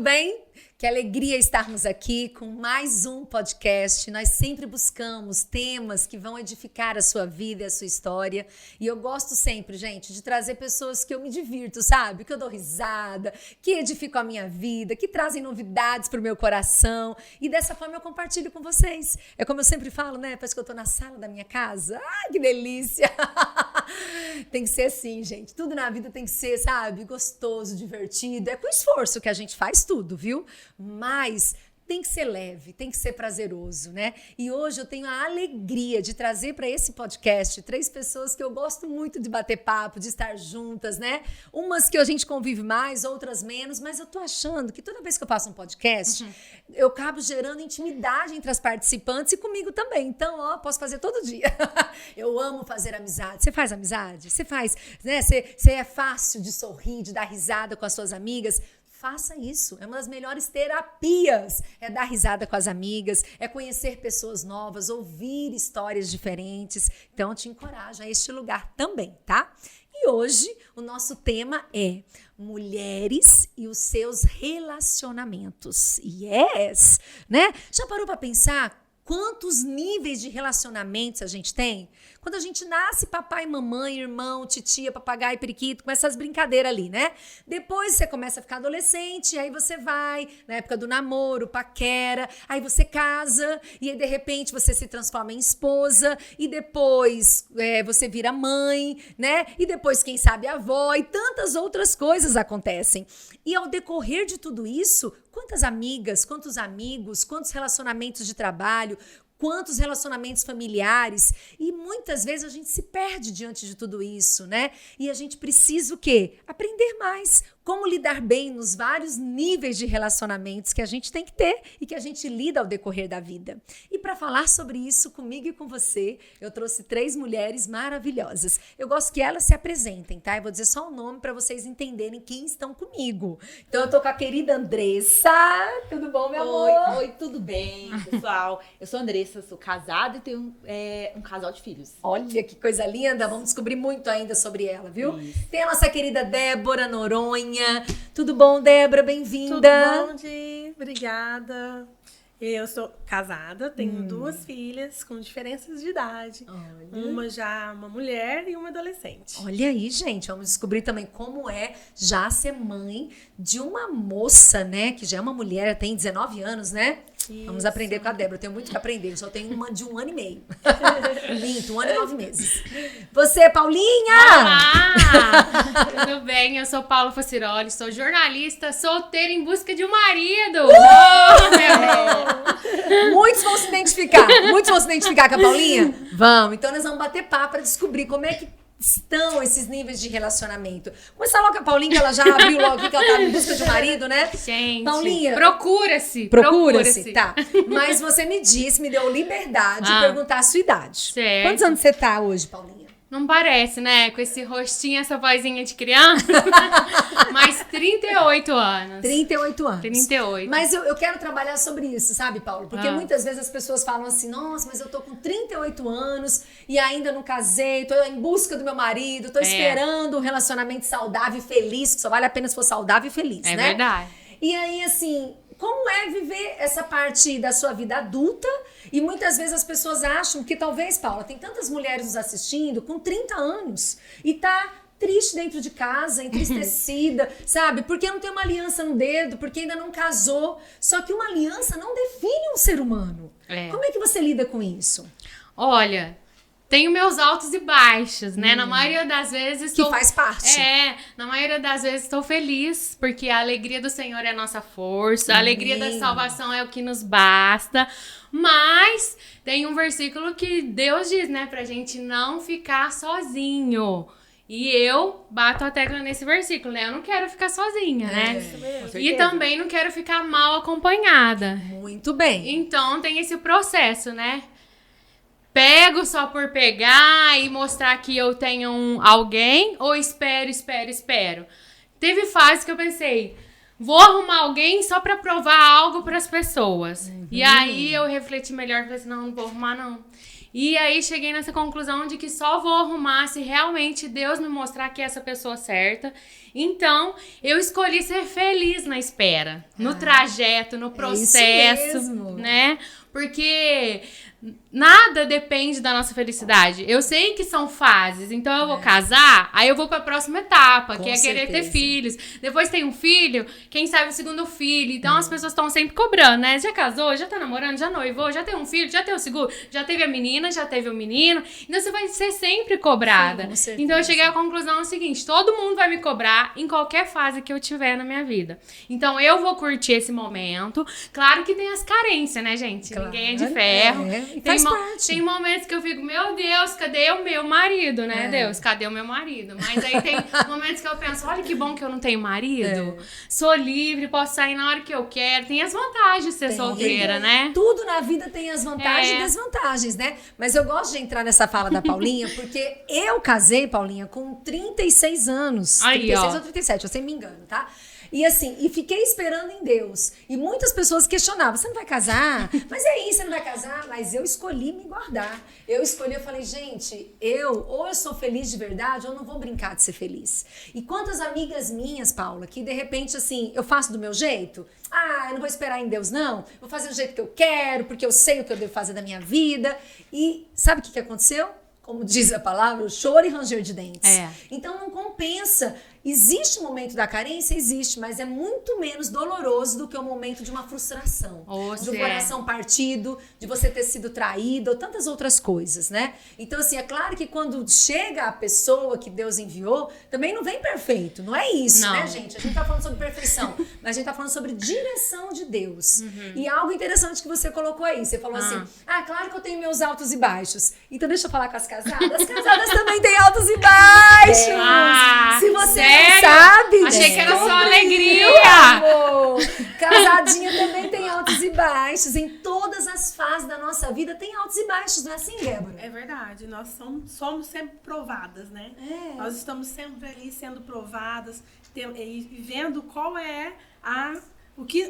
bem? Que alegria estarmos aqui com mais um podcast. Nós sempre buscamos temas que vão edificar a sua vida e a sua história. E eu gosto sempre, gente, de trazer pessoas que eu me divirto, sabe? Que eu dou risada, que edificam a minha vida, que trazem novidades para o meu coração. E dessa forma eu compartilho com vocês. É como eu sempre falo, né? Parece que eu tô na sala da minha casa. Ai, que delícia! Tem que ser assim, gente. Tudo na vida tem que ser, sabe? Gostoso, divertido. É com esforço que a gente faz tudo, viu? Mas tem que ser leve, tem que ser prazeroso, né? E hoje eu tenho a alegria de trazer para esse podcast 3 pessoas que eu gosto muito de bater papo, de estar juntas, né? Umas que a gente convive mais, outras menos, mas eu tô achando que toda vez que eu faço um podcast, eu acabo gerando intimidade entre as participantes e comigo também. Então, ó, posso fazer todo dia. Eu amo fazer amizade. Você faz amizade? Você faz, né? Você é fácil de sorrir, de dar risada com as suas amigas? Faça isso, é uma das melhores terapias, é dar risada com as amigas, é conhecer pessoas novas, ouvir histórias diferentes, então eu te encorajo a este lugar também, tá? E hoje o nosso tema é mulheres e os seus relacionamentos, yes, né? Já parou para pensar quantos níveis de relacionamentos a gente tem? Quando a gente nasce, papai, mamãe, irmão, titia, papagaio, periquito, com essas brincadeiras ali, né? Depois você começa a ficar adolescente, aí você vai, na época do namoro, paquera, aí você casa, e aí de repente você se transforma em esposa, e depois você vira mãe, né? E depois, quem sabe, avó, e tantas outras coisas acontecem. E ao decorrer de tudo isso, quantas amigas, quantos amigos, quantos relacionamentos de trabalho, quantos relacionamentos familiares, e muitas vezes a gente se perde diante de tudo isso, né? E a gente precisa o quê? Aprender mais, como lidar bem nos vários níveis de relacionamentos que a gente tem que ter e que a gente lida ao decorrer da vida. E para falar sobre isso comigo e com você, eu trouxe 3 mulheres maravilhosas. Eu gosto que elas se apresentem, tá? Eu vou dizer só o nome para vocês entenderem quem estão comigo. Então eu tô com a querida Andressa. Tudo bom, meu amor? Oi, tudo bem, pessoal? Eu sou a Andressa, sou casada e tenho um casal de filhos. Olha que coisa linda, vamos descobrir muito ainda sobre ela, viu? Isso. Tem a nossa querida Débora Noronha. Tudo bom, Débora? Bem-vinda. Tudo bom, Di? Obrigada. Eu sou casada, tenho 2 filhas com diferenças de idade. Olha. Uma já uma mulher e uma adolescente. Olha aí, gente, vamos descobrir também como é já ser mãe de uma moça, né? Que já é uma mulher, tem 19 anos, né? Isso. Vamos aprender com a Débora, eu tenho muito que aprender, eu só tenho uma de 1 ano e meio. Minto, 1 ano e 9 meses. Você, Paulinha! Olá! Tudo bem? Eu sou Paula Faciroli, sou jornalista, solteira em busca de um marido. Oh, meu Deus! Muitos vão se identificar com a Paulinha? Vamos, então nós vamos bater papo para descobrir como é que estão esses níveis de relacionamento. Começar logo com a Paulinha, que ela já abriu logo que ela tá em busca de um marido, né? Gente, Paulinha, procura-se. tá. Mas você me deu liberdade de perguntar a sua idade. Certo. Quantos anos você tá hoje, Paulinha? Não parece, né? Com esse rostinho, essa vozinha de criança. Mas 38 anos. 38 anos. 38. Mas eu quero trabalhar sobre isso, sabe, Paulo? Porque muitas vezes as pessoas falam assim, nossa, mas eu tô com 38 anos e ainda não casei, tô em busca do meu marido, tô esperando um relacionamento saudável e feliz, que só vale a pena se for saudável e feliz, né? É verdade. E aí, assim, como é viver essa parte da sua vida adulta? E muitas vezes as pessoas acham que talvez, Paula, tem tantas mulheres nos assistindo com 30 anos e tá triste dentro de casa, entristecida, sabe? Porque não tem uma aliança no dedo, porque ainda não casou. Só que uma aliança não define um ser humano. Como é que você lida com isso? Olha, tenho meus altos e baixos, né? Na maioria das vezes... Que faz parte. Na maioria das vezes estou feliz, porque a alegria do Senhor é a nossa força, a alegria da salvação é o que nos basta. Mas tem um versículo que Deus diz, né? Pra gente não ficar sozinho. E eu bato a tecla nesse versículo, né? Eu não quero ficar sozinha, né? E também não quero ficar mal acompanhada. Muito bem. Então tem esse processo, né? Pego só por pegar e mostrar que eu tenho alguém ou espero. Teve fase que eu pensei, vou arrumar alguém só pra provar algo pras pessoas. E aí eu refleti melhor e falei assim, não vou arrumar não. E aí cheguei nessa conclusão de que só vou arrumar se realmente Deus me mostrar que é essa pessoa certa. Então, eu escolhi ser feliz na espera, no trajeto, no processo, mesmo. né? Porque nada depende da nossa felicidade. Eu sei que são fases, então eu vou casar, aí eu vou pra próxima etapa, Com que é querer ter certeza. filhos. Depois tem um filho, quem sabe o segundo filho. Então as pessoas estão sempre cobrando, né? Já casou, já tá namorando, já noivou, já tem um filho, já tem o segundo, já teve a menina, já teve o menino. Então você vai ser sempre cobrada. Sim, com certeza. Então eu cheguei à conclusão seguinte: todo mundo vai me cobrar em qualquer fase que eu tiver na minha vida. Então eu vou curtir esse momento. Claro que tem as carências, né, gente? Claro, Ninguém é de ferro. e faz parte. Tem momentos que eu fico, meu Deus, cadê o meu marido, né, Deus? Cadê o meu marido? Mas aí tem momentos que eu penso, olha que bom que eu não tenho marido. Sou livre, posso sair na hora que eu quero. Tem as vantagens de ser solteira, né? Tudo na vida tem as vantagens e desvantagens, né? Mas eu gosto de entrar nessa fala da Paulinha, porque eu casei, Paulinha, com 36 anos. Aí, 36 ó. ou 37, eu sempre me engano, tá? E assim, e fiquei esperando em Deus. E muitas pessoas questionavam, você não vai casar? Mas é isso, você não vai casar? Mas eu escolhi me guardar. Eu falei, gente, ou eu sou feliz de verdade, ou eu não vou brincar de ser feliz. E quantas amigas minhas, Paula, que de repente, assim, eu faço do meu jeito? Eu não vou esperar em Deus, não. Vou fazer do jeito que eu quero, porque eu sei o que eu devo fazer da minha vida. E sabe o que aconteceu? Como diz a palavra, o choro e ranger de dentes. Então não compensa. Existe o momento da carência? Existe, mas é muito menos doloroso do que o momento de uma frustração. De um coração partido, de você ter sido traído, ou tantas outras coisas, né? Então, assim, é claro que quando chega a pessoa que Deus enviou, também não vem perfeito. Não é isso, né, gente? A gente tá falando sobre perfeição, mas a gente tá falando sobre direção de Deus. E algo interessante que você colocou aí. Você falou assim, claro que eu tenho meus altos e baixos. Então deixa eu falar com as casadas. As casadas também têm altos e baixos. Se você não sabe, achei que era só alegria. Amor. Casadinha também tem altos e baixos. Em todas as fases da nossa vida tem altos e baixos, não é assim, Débora? É verdade, nós somos sempre provadas, né? Nós estamos sempre ali sendo provadas e vendo qual é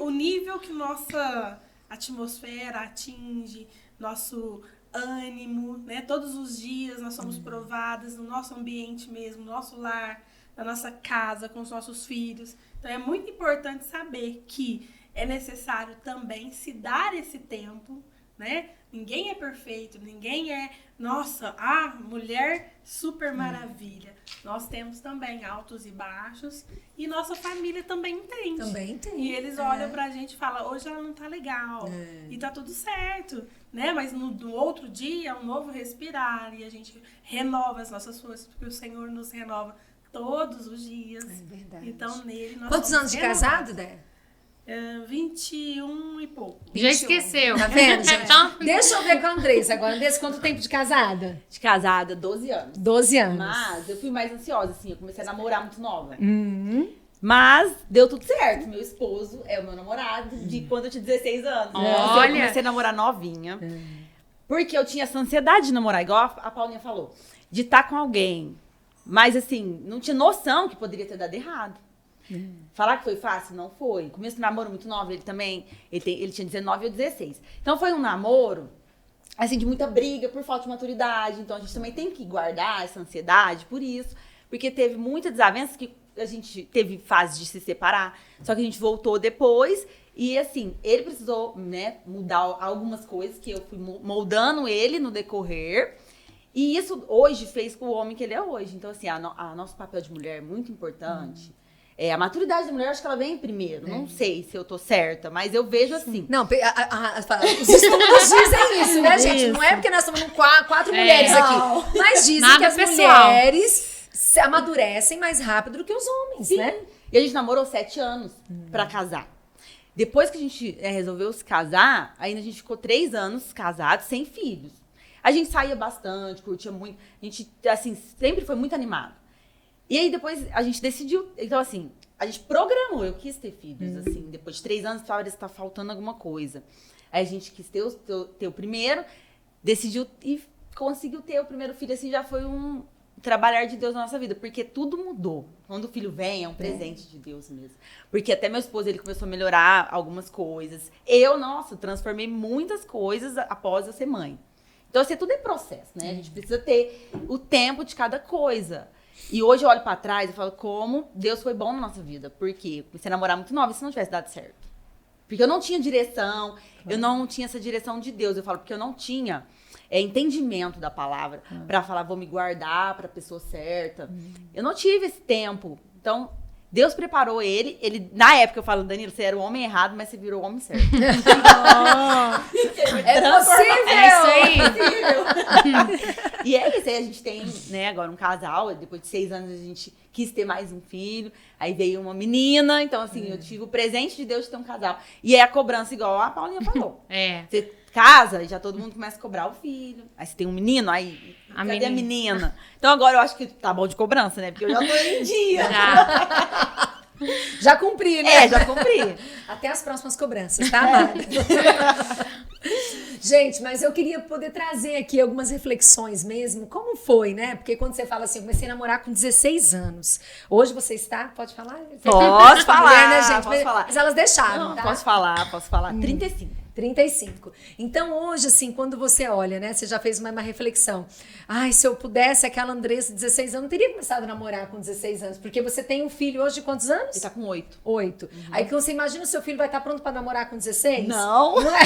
o nível que nossa atmosfera atinge, nosso ânimo, né? Todos os dias nós somos provadas no nosso ambiente mesmo, no nosso lar, na nossa casa, com os nossos filhos. Então é muito importante saber que é necessário também se dar esse tempo, né? Ninguém é perfeito, ninguém é, nossa, mulher super maravilha. Nós temos também altos e baixos e nossa família também entende. Também tem. E eles olham pra gente e falam, hoje ela não tá legal e tá tudo certo, né? Mas no outro dia é um novo respirar e a gente renova as nossas forças, porque o Senhor nos renova todos os dias. É verdade. Então nele nós Quantos somos anos de renovados. casado, Dé? 21 e pouco. Já esqueceu. Tá vendo, gente? Então, Deixa eu ver com a Andressa agora. Andressa, quanto tempo de casada? De casada, 12 anos. 12 anos. Mas eu fui mais ansiosa, assim. Eu comecei a namorar muito nova. Mas deu tudo certo. Meu esposo é o meu namorado de quando eu tinha 16 anos. Então, eu comecei a namorar novinha. Porque eu tinha essa ansiedade de namorar, igual a Paulinha falou. De estar com alguém. Mas, assim, não tinha noção que poderia ter dado errado. Falar que foi fácil? Não foi. Começo do namoro muito novo, ele também. Ele tinha 19 ou 16. Então foi um namoro, assim, de muita briga por falta de maturidade. Então a gente também tem que guardar essa ansiedade por isso. Porque teve muitas desavenças que a gente teve fase de se separar. Só que a gente voltou depois. E assim, ele precisou, né, mudar algumas coisas que eu fui moldando ele no decorrer. E isso hoje fez com o homem que ele é hoje. Então, assim, nosso papel de mulher é muito importante. A maturidade da mulher, acho que ela vem primeiro. Não sei se eu tô certa, mas eu vejo assim. Não, os estudos dizem isso, né, gente? Não é porque nós estamos com quatro mulheres aqui. Mas dizem Nada que as pessoal. mulheres se amadurecem mais rápido do que os homens, né? E a gente namorou 7 anos pra casar. Depois que a gente resolveu se casar, ainda a gente ficou 3 anos casados, sem filhos. A gente saía bastante, curtia muito. A gente, assim, sempre foi muito animado. E aí depois a gente decidiu, então assim, a gente programou, eu quis ter filhos, assim, depois de 3 anos, talvez tá faltando alguma coisa. Aí a gente quis ter o primeiro, decidiu e conseguiu ter o primeiro filho, assim, já foi um trabalhar de Deus na nossa vida, porque tudo mudou. Quando o filho vem, é um presente de Deus mesmo. Porque até meu esposo, ele começou a melhorar algumas coisas. Eu, nossa, transformei muitas coisas após eu ser mãe. Então, assim, tudo é processo, né? A gente precisa ter o tempo de cada coisa. E hoje eu olho pra trás e falo como Deus foi bom na nossa vida. Por quê? Eu comecei a namorar muito nova, e se não tivesse dado certo. Porque eu não tinha direção, eu não tinha essa direção de Deus. Eu falo, porque eu não tinha entendimento da palavra pra falar, vou me guardar pra pessoa certa. Eu não tive esse tempo. Então, Deus preparou ele, na época eu falo, Danilo, você era o homem errado, mas você virou o homem certo. É possível! É isso aí. E é isso, aí a gente tem, né, agora um casal, depois de 6 anos a gente quis ter mais um filho, aí veio uma menina, então assim, eu tive o presente de Deus de ter um casal. E é a cobrança igual a Paulinha falou. Você casa, já todo mundo começa a cobrar o filho. Aí você tem um menino, aí cadê a menina? Então agora eu acho que tá bom de cobrança, né? Porque eu já tô em dia. Já cumpri, né? Já cumpri. Até as próximas cobranças, tá, amada? Gente, mas eu queria poder trazer aqui algumas reflexões mesmo. Como foi, né? Porque quando você fala assim, eu comecei a namorar com 16 anos. Hoje você está... Pode falar? Posso falar, mulher, né, gente? posso falar. Mas elas deixaram, Não, tá? posso falar. 35. Então, hoje, assim, quando você olha, né? Você já fez uma reflexão. Ai, se eu pudesse, aquela Andressa de 16 anos, não teria começado a namorar com 16 anos. Porque você tem um filho hoje de quantos anos? Ele tá com 8. 8. Aí que você imagina o seu filho vai estar pronto pra namorar com 16? Não. Não é?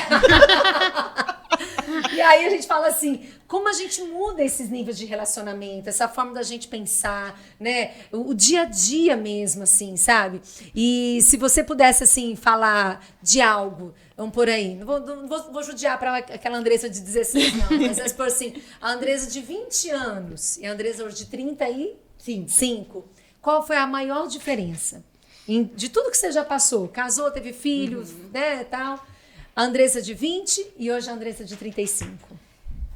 E aí a gente fala assim, como a gente muda esses níveis de relacionamento, essa forma da gente pensar, né? O dia a dia mesmo, assim, sabe? E se você pudesse, assim, falar de algo, vamos por aí, não vou judiar pra aquela Andressa de 16, não, mas vamos por assim, a Andressa de 20 anos e a Andressa hoje de 35, qual foi a maior diferença? De tudo que você já passou, casou, teve filhos, né, tal... A Andressa de 20 e hoje a Andressa de 35.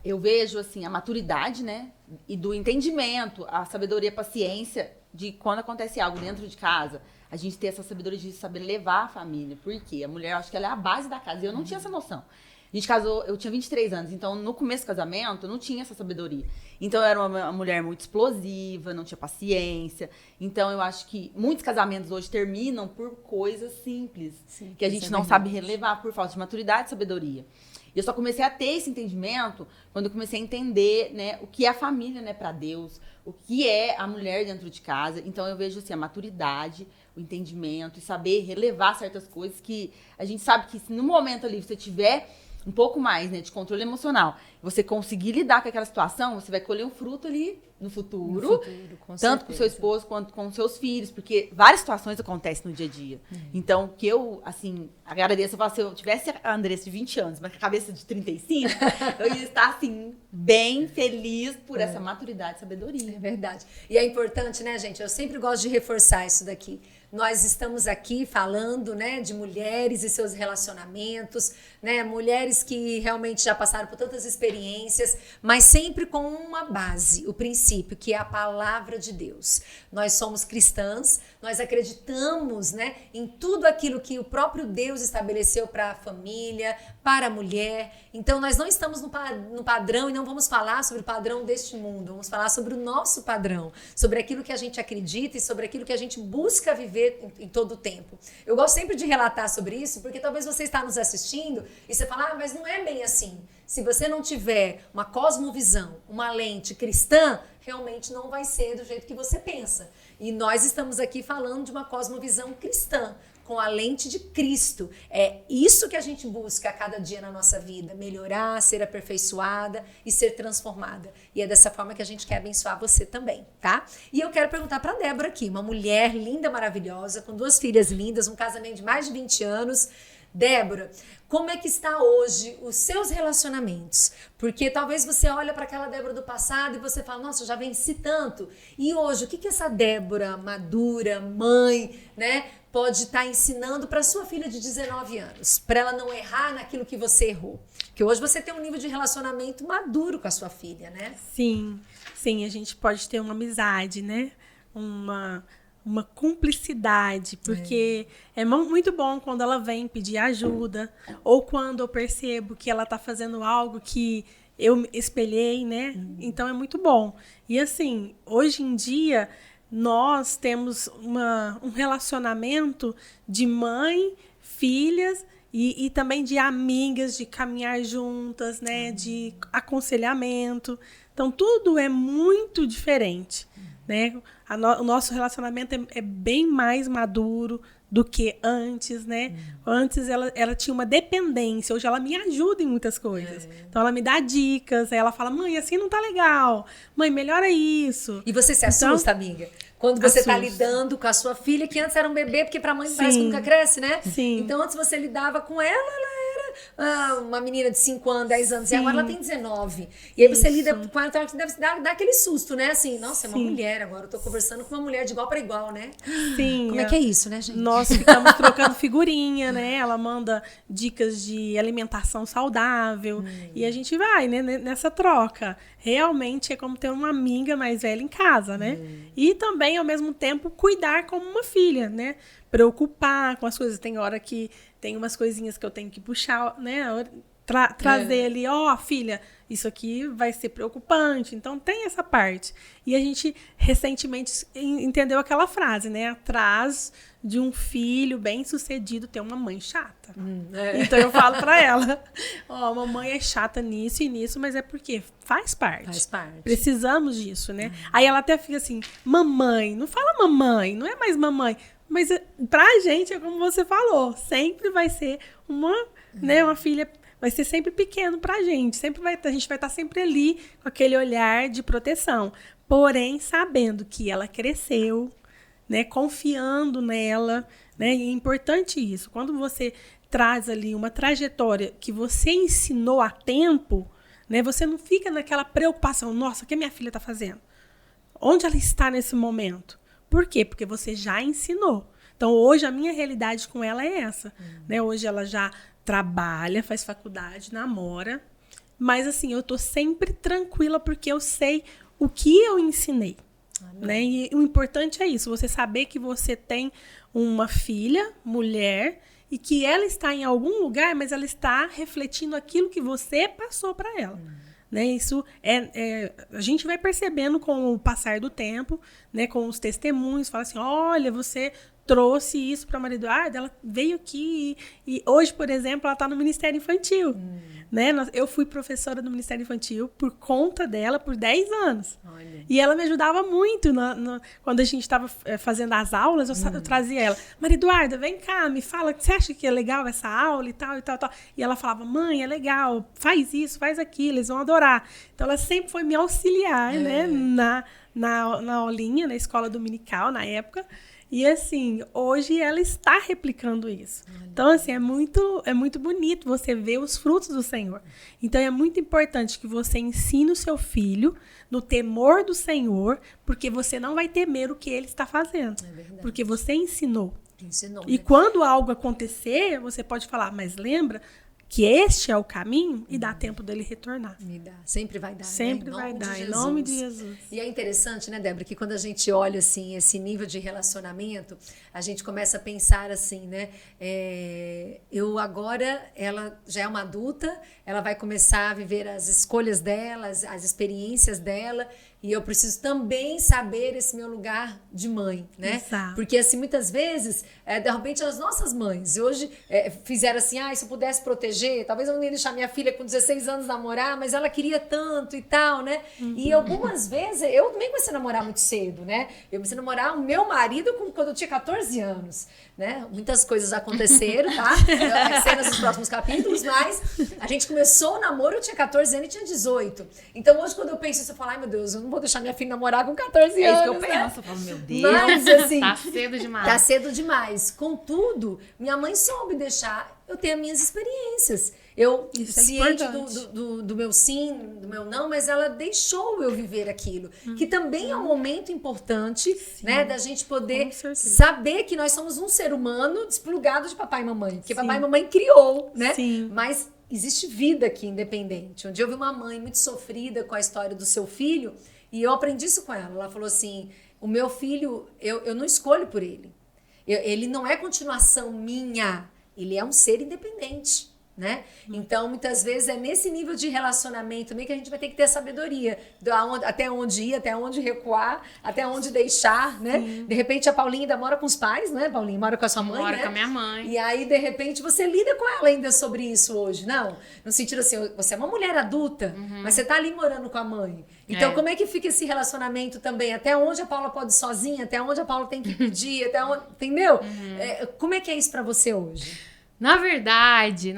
Eu vejo, assim, a maturidade, né? E do entendimento, a sabedoria, a paciência de quando acontece algo dentro de casa, a gente ter essa sabedoria de saber levar a família. Por quê? A mulher, eu acho que ela é a base da casa. E eu não tinha essa noção. A gente casou, eu tinha 23 anos, então no começo do casamento eu não tinha essa sabedoria. Então eu era uma mulher muito explosiva, não tinha paciência. Então eu acho que muitos casamentos hoje terminam por coisas simples, que a gente não sabe relevar por falta de maturidade e sabedoria. E eu só comecei a ter esse entendimento quando eu comecei a entender, né, o que é a família, né, para Deus, o que é a mulher dentro de casa. Então eu vejo assim, a maturidade, o entendimento e saber relevar certas coisas que a gente sabe que se no momento ali você tiver um pouco mais, né, de controle emocional, você conseguir lidar com aquela situação, você vai colher um fruto ali no futuro tanto com o seu esposo quanto com os seus filhos, porque várias situações acontecem no dia a dia. Então, que eu, assim, agradeço, eu falo, se eu tivesse a Andressa de 20 anos, mas com a cabeça de 35, eu ia estar, assim, bem feliz por essa maturidade e sabedoria. É verdade. E é importante, né, gente? Eu sempre gosto de reforçar isso daqui. Nós estamos aqui falando, né, de mulheres e seus relacionamentos, né, mulheres que realmente já passaram por tantas experiências, mas sempre com uma base, o princípio, que é a palavra de Deus. Nós somos cristãs, nós acreditamos, né, em tudo aquilo que o próprio Deus estabeleceu para a família, para a mulher. Então, nós não estamos no padrão e não vamos falar sobre o padrão deste mundo, vamos falar sobre o nosso padrão, sobre aquilo que a gente acredita e sobre aquilo que a gente busca viver em todo o tempo. Eu gosto sempre de relatar sobre isso, porque talvez você está nos assistindo e você fala, mas não é bem assim. Se você não tiver uma cosmovisão, uma lente cristã, realmente não vai ser do jeito que você pensa. E nós estamos aqui falando de uma cosmovisão cristã, com a lente de Cristo. É isso que a gente busca a cada dia na nossa vida, melhorar, ser aperfeiçoada e ser transformada. E é dessa forma que a gente quer abençoar você também, tá? E eu quero perguntar para Débora aqui, uma mulher linda, maravilhosa, com 2 filhas lindas, um casamento de mais de 20 anos. Débora, como é que está hoje os seus relacionamentos? Porque talvez você olha para aquela Débora do passado e você fala, nossa, eu já venci tanto. E hoje, o que essa Débora madura, mãe, né, pode estar ensinando para sua filha de 19 anos? Para ela não errar naquilo que você errou. Porque hoje você tem um nível de relacionamento maduro com a sua filha, né? Sim, a gente pode ter uma amizade, né? Uma cumplicidade, porque é muito bom quando ela vem pedir ajuda, ou quando eu percebo que ela está fazendo algo que eu espelhei, né? Então é muito bom. E assim, hoje em dia, nós temos um relacionamento de mãe, filhas E também de amigas, de caminhar juntas, né? De aconselhamento. Então, tudo é muito diferente, né? O nosso relacionamento é bem mais maduro do que antes, né? Antes ela tinha uma dependência, hoje ela me ajuda em muitas coisas. Então ela me dá dicas, aí ela fala, mãe, assim não tá legal. Mãe, melhora isso. E você se assusta, amiga? Quando você tá lidando com a sua filha, que antes era um bebê, porque pra mãe parece que nunca cresce, né? Sim. Então antes você lidava com ela era uma menina de 5 anos, 10 anos, e agora ela tem 19. E aí você lida com ela, então deve dar aquele susto, né? Assim, nossa, é uma mulher agora, eu tô conversando com uma mulher de igual para igual, né? Sim. Como é que é isso, né, gente? Nós ficamos trocando figurinha, né? Ela manda dicas de alimentação saudável. E a gente vai, né, nessa troca. Realmente é como ter uma amiga mais velha em casa, né? E também, ao mesmo tempo, cuidar como uma filha, né? Preocupar com as coisas. Tem hora que tem umas coisinhas que eu tenho que puxar, né? Trazer ali, filha, isso aqui vai ser preocupante. Então, tem essa parte. E a gente, recentemente, entendeu aquela frase, né? Atrás de um filho bem-sucedido tem uma mãe chata. Então, eu falo pra ela, mamãe é chata nisso e nisso, mas é porque faz parte. Faz parte. Precisamos disso, né? Aí ela até fica assim, mamãe, não fala mamãe, não é mais mamãe. Mas pra gente, é como você falou, sempre vai ser uma filha, vai ser sempre pequeno pra gente. A gente vai estar sempre ali com aquele olhar de proteção. Porém, sabendo que ela cresceu, né, confiando nela, né? E é importante isso. Quando você traz ali uma trajetória que você ensinou a tempo, né, você não fica naquela preocupação, nossa, o que a minha filha está fazendo? Onde ela está nesse momento? Por quê? Porque você já ensinou. Então, hoje, a minha realidade com ela é essa. Né? Hoje, ela já trabalha, faz faculdade, namora. Mas, assim, eu tô sempre tranquila porque eu sei o que eu ensinei. Né? E o importante é isso, você saber que você tem uma filha, mulher, e que ela está em algum lugar, mas ela está refletindo aquilo que você passou para ela. Né? Isso a gente vai percebendo com o passar do tempo, né? Com os testemunhos, fala assim, olha, você trouxe isso para a Maria Eduarda, ela veio aqui e hoje, por exemplo, ela está no Ministério Infantil. Né? Eu fui professora do Ministério Infantil por conta dela por 10 anos. Olha. E ela me ajudava muito quando a gente estava fazendo as aulas, eu trazia ela. Maria Eduarda, vem cá, me fala, você acha que é legal essa aula e tal, e tal, tal. E ela falava, mãe, é legal, faz isso, faz aquilo, eles vão adorar. Então ela sempre foi me auxiliar, né? Na aulinha, na escola dominical, na época. E, assim, hoje ela está replicando isso. Então, assim, é muito bonito você ver os frutos do Senhor. Então, é muito importante que você ensine o seu filho no temor do Senhor, porque você não vai temer o que ele está fazendo. É verdade. Porque você ensinou. E quando algo acontecer, você pode falar, mas lembra que este é o caminho e dá tempo dele retornar. Me dá. Sempre vai dar. Sempre vai dar, em nome de Jesus. E é interessante, né, Débora, que quando a gente olha, assim, esse nível de relacionamento, a gente começa a pensar assim, né, ela já é uma adulta, ela vai começar a viver as escolhas dela, as experiências dela, e eu preciso também saber esse meu lugar de mãe, né? Exato. Porque, assim, muitas vezes, de repente, as nossas mães hoje fizeram assim, se eu pudesse proteger, talvez eu não ia deixar minha filha com 16 anos namorar, mas ela queria tanto e tal, né? E algumas vezes, eu também comecei a namorar muito cedo, né? Eu comecei a namorar o meu marido quando eu tinha 14 anos, né? Muitas coisas aconteceram, tá? Cenas dos próximos capítulos, mas a gente começou o namoro, eu tinha 14 anos e tinha 18. Então, hoje, quando eu penso isso, eu falo, ai, meu Deus, eu não vou deixar minha filha namorar com 14 anos. É isso que eu né? penso, eu falo, meu Deus. Mas, assim, tá cedo demais. Tá cedo demais. Contudo, minha mãe soube deixar eu ter as minhas experiências. Eu, ciente do meu sim, do meu não, mas ela deixou eu viver aquilo. Que também é um momento importante, né, da gente poder saber que nós somos um ser humano desplugado de papai e mamãe. Porque papai e mamãe criou, né? Sim. Mas existe vida aqui independente. Um dia eu vi uma mãe muito sofrida com a história do seu filho e eu aprendi isso com ela. Ela falou assim, o meu filho, eu não escolho por ele. Ele não é continuação minha. Ele é um ser independente. né? Então, muitas vezes, é nesse nível de relacionamento também que a gente vai ter que ter sabedoria. Até onde ir, até onde recuar, até onde deixar, né? De repente, a Paulinha ainda mora com os pais, né, Paulinha? Mora com a sua mãe, Moro né? com a minha mãe. E aí, de repente, você lida com ela ainda sobre isso hoje, não? No sentido assim, você é uma mulher adulta, mas você tá ali morando com a mãe. Então, como é que fica esse relacionamento também? Até onde a Paula pode ir sozinha? Até onde a Paula tem que pedir? Até onde, entendeu? Como é que é isso pra você hoje? Na verdade,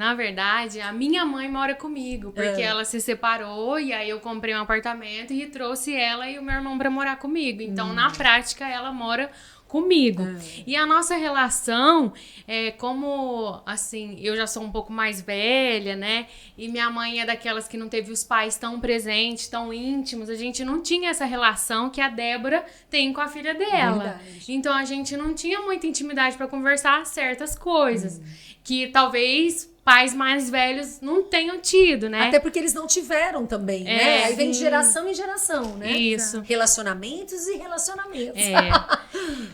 a minha mãe mora comigo, porque ela se separou e aí eu comprei um apartamento e trouxe ela e o meu irmão pra morar comigo. Então, na prática, ela mora comigo. E a nossa relação é como, assim, eu já sou um pouco mais velha, né? E minha mãe é daquelas que não teve os pais tão presentes, tão íntimos. A gente não tinha essa relação que a Débora tem com a filha dela. Verdade. Então a gente não tinha muita intimidade para conversar certas coisas que talvez pais mais velhos não tenham tido, né? Até porque eles não tiveram também, né? Aí vem de geração em geração, né? Isso. Relacionamentos e relacionamentos.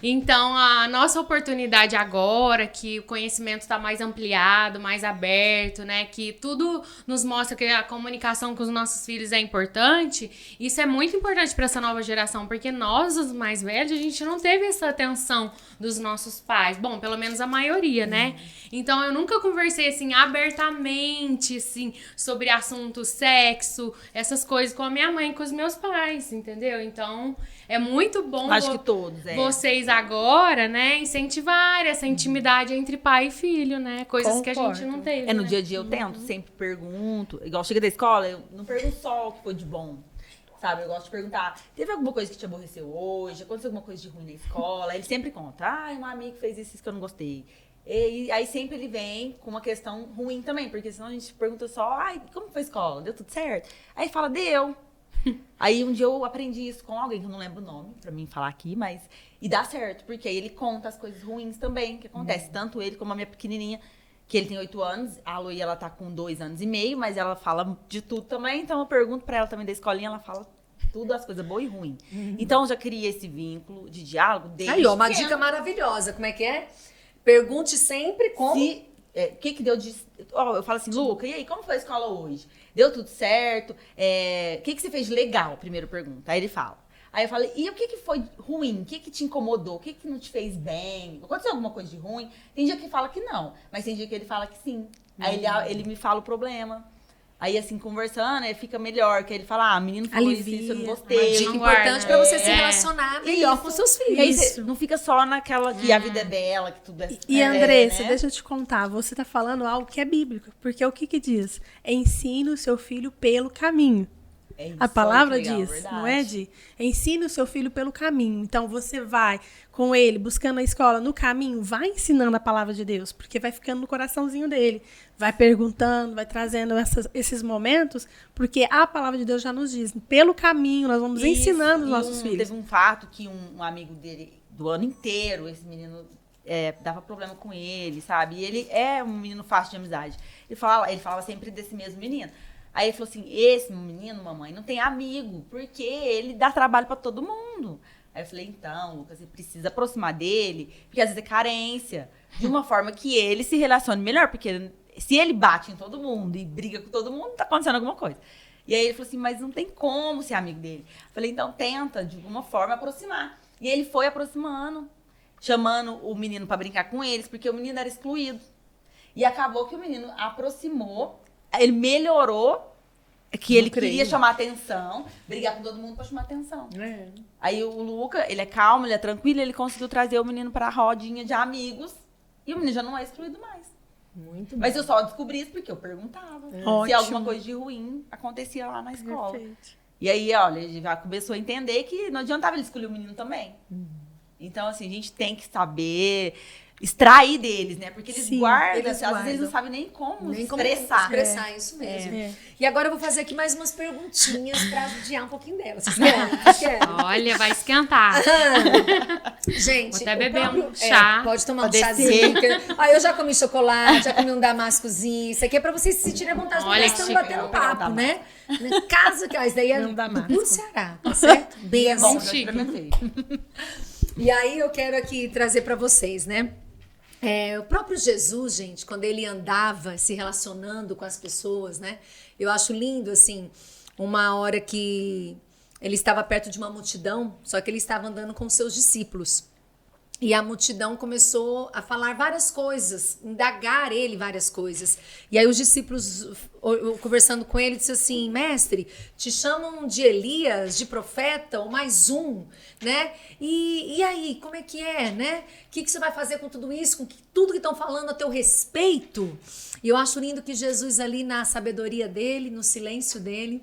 Então, a nossa oportunidade agora, que o conhecimento está mais ampliado, mais aberto, né? Que tudo nos mostra que a comunicação com os nossos filhos é importante. Isso é muito importante para essa nova geração, porque nós, os mais velhos, a gente não teve essa atenção dos nossos pais. Bom, pelo menos a maioria, né? Então, eu nunca conversei, assim, abertamente, assim, sobre assunto sexo, essas coisas com a minha mãe e com os meus pais, entendeu? Então, é muito bom Acho que todos, vocês agora, né, incentivar essa intimidade entre pai e filho, né? Coisas que a gente não teve. No né? dia a dia eu tento, sempre pergunto. Igual chega da escola, eu não pergunto só o que foi de bom. Sabe, eu gosto de perguntar, teve alguma coisa que te aborreceu hoje? Aconteceu alguma coisa de ruim na escola? Ele sempre conta, uma amiga fez isso que eu não gostei. E aí sempre ele vem com uma questão ruim também, porque senão a gente pergunta só, como foi a escola? Deu tudo certo? Aí fala, deu. Aí um dia eu aprendi isso com alguém, que eu não lembro o nome, pra mim falar aqui, mas... E dá certo, porque aí ele conta as coisas ruins também que acontece. Tanto ele como a minha pequenininha, que ele tem 8 anos, a Aloy, ela tá com 2 anos e meio, mas ela fala de tudo também, então eu pergunto pra ela também da escolinha, ela fala tudo, as coisas boas e ruins. Então eu já criei esse vínculo de diálogo desde Aí, ó, uma pequeno. dica maravilhosa. Como é que é? Pergunte sempre como... O que deu de... eu falo assim, Luca, e aí, como foi a escola hoje? Deu tudo certo? O que você fez de legal? Primeiro pergunta. Aí ele fala. Aí eu falo, e o que foi ruim? O que te incomodou? O que não te fez bem? Aconteceu alguma coisa de ruim? Tem dia que fala que não, mas tem dia que ele fala que sim. Aí ele me fala o problema. Aí, assim, conversando, fica melhor. Que ele fala, menino falou isso, eu não gostei. Uma dica importante pra você se relacionar melhor com seus filhos. E aí você não fica só naquela que a vida é bela, que tudo é... E Andressa, né? deixa eu te contar, você tá falando algo que é bíblico, porque o que diz? Ensine o seu filho pelo caminho. É isso, A palavra legal, diz, verdade. não é, Di? Ensine o seu filho pelo caminho. Então, você vai com ele, buscando a escola no caminho, vai ensinando a palavra de Deus, porque vai ficando no coraçãozinho dele. Vai perguntando, vai trazendo esses momentos, porque a palavra de Deus já nos diz. Pelo caminho, nós vamos ensinando os nossos filhos. Teve um fato que um amigo dele, do ano inteiro, esse menino... dava problema com ele, sabe? E ele é um menino fácil de amizade. Ele falava sempre desse mesmo menino. Aí ele falou assim, esse menino, mamãe, não tem amigo, porque ele dá trabalho pra todo mundo. Aí eu falei, então, Lucas, você precisa aproximar dele, porque às vezes é carência, de uma forma que ele se relacione melhor, porque se ele bate em todo mundo e briga com todo mundo, tá acontecendo alguma coisa. E aí ele falou assim, mas não tem como ser amigo dele. Eu falei, então tenta, de alguma forma, aproximar. E ele foi aproximando, chamando o menino pra brincar com eles, porque o menino era excluído. E acabou que o menino aproximou, ele melhorou, que ele queria chamar atenção, brigar com todo mundo pra chamar atenção. Aí o Luca, ele é calmo, ele é tranquilo, ele conseguiu trazer o menino pra rodinha de amigos, e o menino já não é excluído mais. Muito Mas bom. eu só descobri isso porque eu perguntava se Ótimo. alguma coisa de ruim acontecia lá na escola. Perfeito. E aí, olha, ele já começou a entender que não adiantava ele escolher o menino também. Então, assim, a gente tem que saber extrair deles, né? Porque eles Sim, guardam, eles às vezes eles não guardam. sabem nem como Nem como expressar. expressar, isso mesmo. É. E agora eu vou fazer aqui mais umas perguntinhas pra judiar um pouquinho dela. Vocês querem? Vocês querem? Olha, vai esquentar. Gente, Vou até o beber próprio- um chá. pode tomar um Pra chazinho. Eu já comi chocolate, já comi um damascozinho. Isso aqui é pra vocês se sentirem à vontade, porque Olha nós que estamos chique. batendo Eu vou pegar um papo, né? Caso que... Isso daí é Não dá mais. do Ceará, tá certo? Bem Bom, assim. já experimentei. E aí eu quero aqui trazer pra vocês, né? O próprio Jesus, gente, quando ele andava se relacionando com as pessoas, né? Eu acho lindo, assim, uma hora que ele estava perto de uma multidão, só que ele estava andando com seus discípulos. E a multidão começou a falar várias coisas, indagar ele várias coisas. E aí os discípulos, conversando com ele, disse assim: mestre, te chamam de Elias, de profeta, ou mais um, né? E aí, como é que é, né? O que você vai fazer com tudo isso, com tudo que estão falando a teu respeito? E eu acho lindo que Jesus ali, na sabedoria dele, no silêncio dele,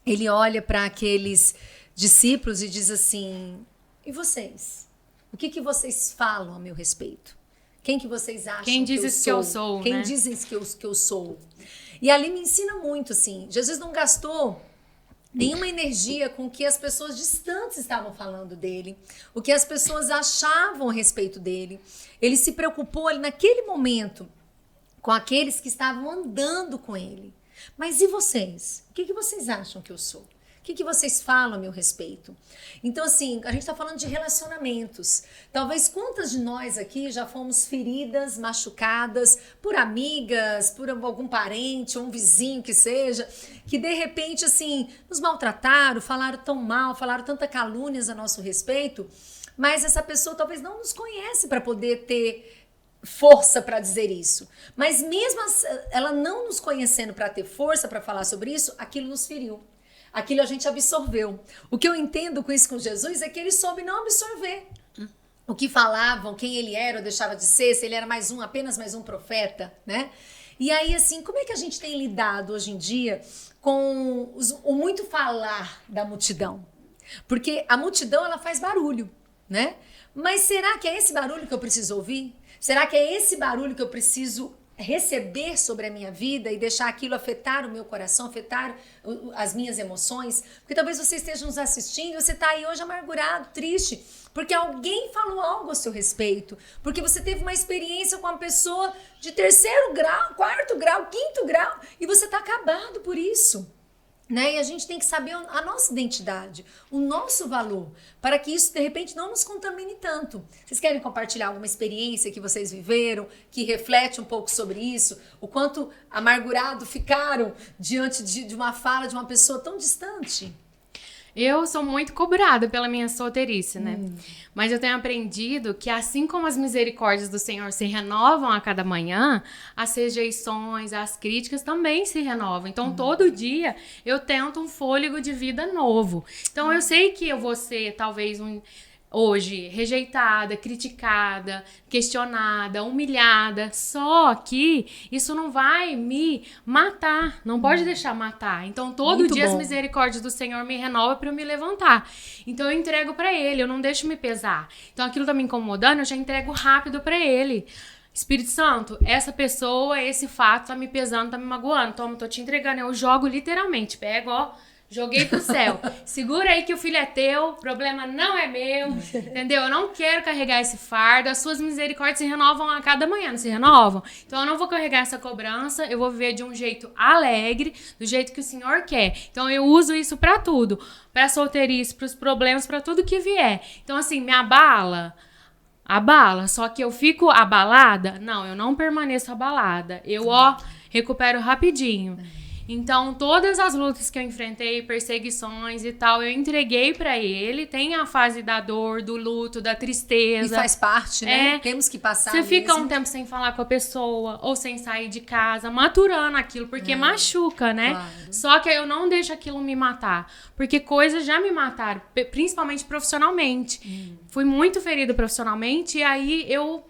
ele olha para aqueles discípulos e diz assim: e vocês? O que vocês falam a meu respeito? Quem que vocês acham Quem dizes que eu sou? Quem né? dizem que eu sou? E ali me ensina muito, assim. Jesus não gastou nenhuma energia com o que as pessoas distantes estavam falando dele, o que as pessoas achavam a respeito dele. Ele se preocupou ali naquele momento com aqueles que estavam andando com ele. Mas e vocês? O que vocês acham que eu sou? O que vocês falam a meu respeito? Então, assim, a gente está falando de relacionamentos. Talvez quantas de nós aqui já fomos feridas, machucadas por amigas, por algum parente, ou um vizinho que seja, que de repente, assim, nos maltrataram, falaram tão mal, falaram tanta calúnias a nosso respeito, mas essa pessoa talvez não nos conhece para poder ter força para dizer isso. Mas mesmo ela não nos conhecendo para ter força para falar sobre isso, aquilo nos feriu. Aquilo a gente absorveu. O que eu entendo com isso com Jesus é que ele soube não absorver o que falavam, quem ele era ou deixava de ser, se ele era apenas mais um profeta, né? E aí, assim, como é que a gente tem lidado hoje em dia com o muito falar da multidão? Porque a multidão, ela faz barulho, né? Mas será que é esse barulho que eu preciso ouvir? Será que é esse barulho que eu preciso receber sobre a minha vida e deixar aquilo afetar o meu coração, afetar as minhas emoções? Porque talvez você esteja nos assistindo e você está aí hoje amargurado, triste, porque alguém falou algo a seu respeito, porque você teve uma experiência com uma pessoa de 3º grau, 4º grau, 5º grau, e você está acabado por isso. Né? E a gente tem que saber a nossa identidade, o nosso valor, para que isso, de repente, não nos contamine tanto. Vocês querem compartilhar alguma experiência que vocês viveram, que reflete um pouco sobre isso? O quanto amargurado ficaram diante de uma fala de uma pessoa tão distante? Eu sou muito cobrada pela minha solteirice, né? Mas eu tenho aprendido que assim como as misericórdias do Senhor se renovam a cada manhã, as rejeições, as críticas também se renovam. Então, todo dia eu tento um fôlego de vida novo. Então, eu sei que eu vou ser talvez hoje rejeitada, criticada, questionada, humilhada, só que isso não vai me matar, não pode deixar matar. Então todo Muito dia bom. as misericórdias do Senhor me renova para eu me levantar. Então eu entrego para ele, eu não deixo me pesar. Então aquilo tá me incomodando, eu já entrego rápido para ele. Espírito Santo, essa pessoa, esse fato tá me pesando, tá me magoando. Toma, tô te entregando, eu jogo literalmente, pego, ó, joguei pro céu. Segura aí que o filho é teu, o problema não é meu, entendeu? Eu não quero carregar esse fardo, as suas misericórdias se renovam a cada manhã, não se renovam? Então eu não vou carregar essa cobrança, eu vou viver de um jeito alegre, do jeito que o Senhor quer. Então eu uso isso pra tudo, pra solteirice, pros problemas, pra tudo que vier. Então assim, me abala, só que eu fico abalada? Não, eu não permaneço abalada. Eu, recupero rapidinho. Então, todas as lutas que eu enfrentei, perseguições e tal, eu entreguei pra ele. Tem a fase da dor, do luto, da tristeza. E faz parte, né? Temos que passar Você fica mesmo. um tempo sem falar com a pessoa, ou sem sair de casa, maturando aquilo, porque machuca, né? Claro. Só que eu não deixo aquilo me matar, porque coisas já me mataram, principalmente profissionalmente. Fui muito ferida profissionalmente, e aí eu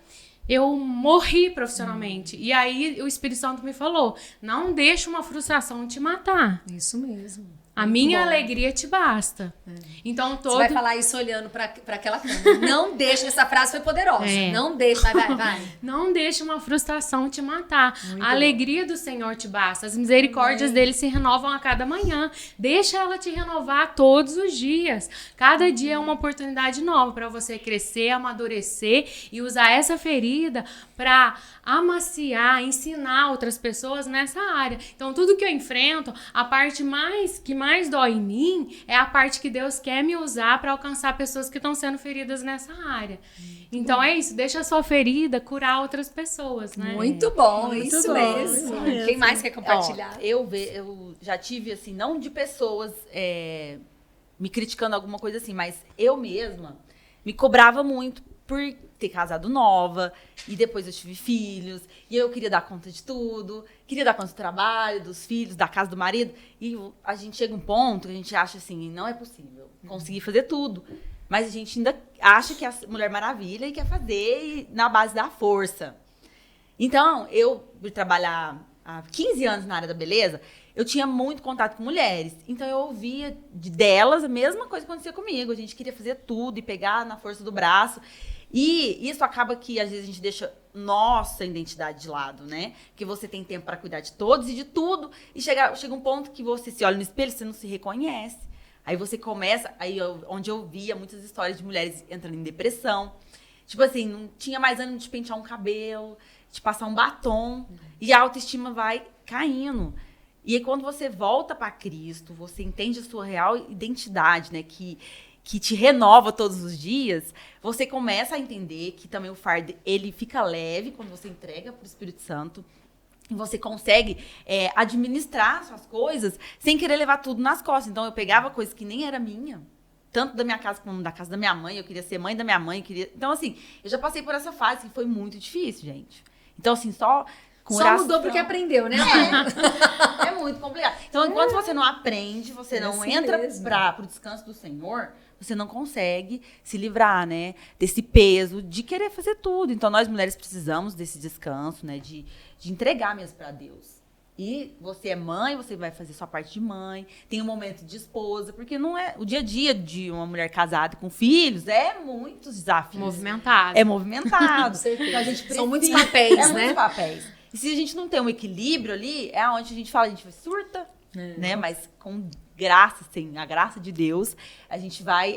morri profissionalmente. E aí o Espírito Santo me falou, não deixa uma frustração te matar. Isso mesmo. A minha alegria te basta. Então Você vai falar isso olhando pra aquela câmera. Não deixa, essa frase foi poderosa. Não deixa, vai. Não deixa uma frustração te matar. A alegria do Senhor te basta. As misericórdias dele se renovam a cada manhã. Deixa ela te renovar todos os dias. Cada dia é uma oportunidade nova para você crescer, amadurecer e usar essa ferida para amaciar, ensinar outras pessoas nessa área. Então, tudo que eu enfrento, a parte que mais dói em mim é a parte que Deus quer me usar para alcançar pessoas que estão sendo feridas nessa área. Então é isso, deixa a sua ferida curar outras pessoas, né? Muito bom, Muito isso bom, mesmo. isso mesmo. Quem mais quer compartilhar? Ó, eu já tive, assim, não de pessoas me criticando alguma coisa assim, mas eu mesma me cobrava muito por ter casado nova, e depois eu tive filhos, e eu queria dar conta de tudo, queria dar conta do trabalho, dos filhos, da casa do marido, e a gente chega a um ponto que a gente acha assim, não é possível conseguir fazer tudo, mas a gente ainda acha que é a Mulher Maravilha e quer fazer na base da força. Então, eu, por trabalhar há 15 anos na área da beleza, eu tinha muito contato com mulheres. Então, eu ouvia delas a mesma coisa que acontecia comigo. A gente queria fazer tudo e pegar na força do braço. E isso acaba que, às vezes, a gente deixa nossa identidade de lado, né? Que você tem tempo para cuidar de todos e de tudo. E chega um ponto que você se olha no espelho e você não se reconhece. Aí você começa... onde eu via muitas histórias de mulheres entrando em depressão. Tipo assim, não tinha mais ânimo de pentear um cabelo, de passar um batom. E a autoestima vai caindo. E aí, quando você volta para Cristo, você entende a sua real identidade, né? Que te renova todos os dias, você começa a entender que também o fardo, ele fica leve quando você entrega para o Espírito Santo. E você consegue administrar suas coisas sem querer levar tudo nas costas. Então, eu pegava coisas que nem era minha, tanto da minha casa como da casa da minha mãe. Eu queria ser mãe da minha mãe. Então, assim, eu já passei por essa fase que foi muito difícil, gente. Então, assim, só mudou porque aprendeu, né? É muito complicado. Então, enquanto você não aprende, você não assim entra mesmo. pro descanso do Senhor, você não consegue se livrar, né? Desse peso de querer fazer tudo. Então, nós mulheres precisamos desse descanso, né? De entregar mesmo para Deus. E você é mãe, você vai fazer sua parte de mãe. Tem um momento de esposa, porque não é... O dia a dia de uma mulher casada com filhos é muitos desafios. Movimentado. É movimentado. Com certeza. Então, a gente São muitos precisa- papéis, né? Muitos papéis. E se a gente não tem um equilíbrio ali, é onde a gente fala, a gente surta, né? Mas com graça, sim, a graça de Deus, a gente vai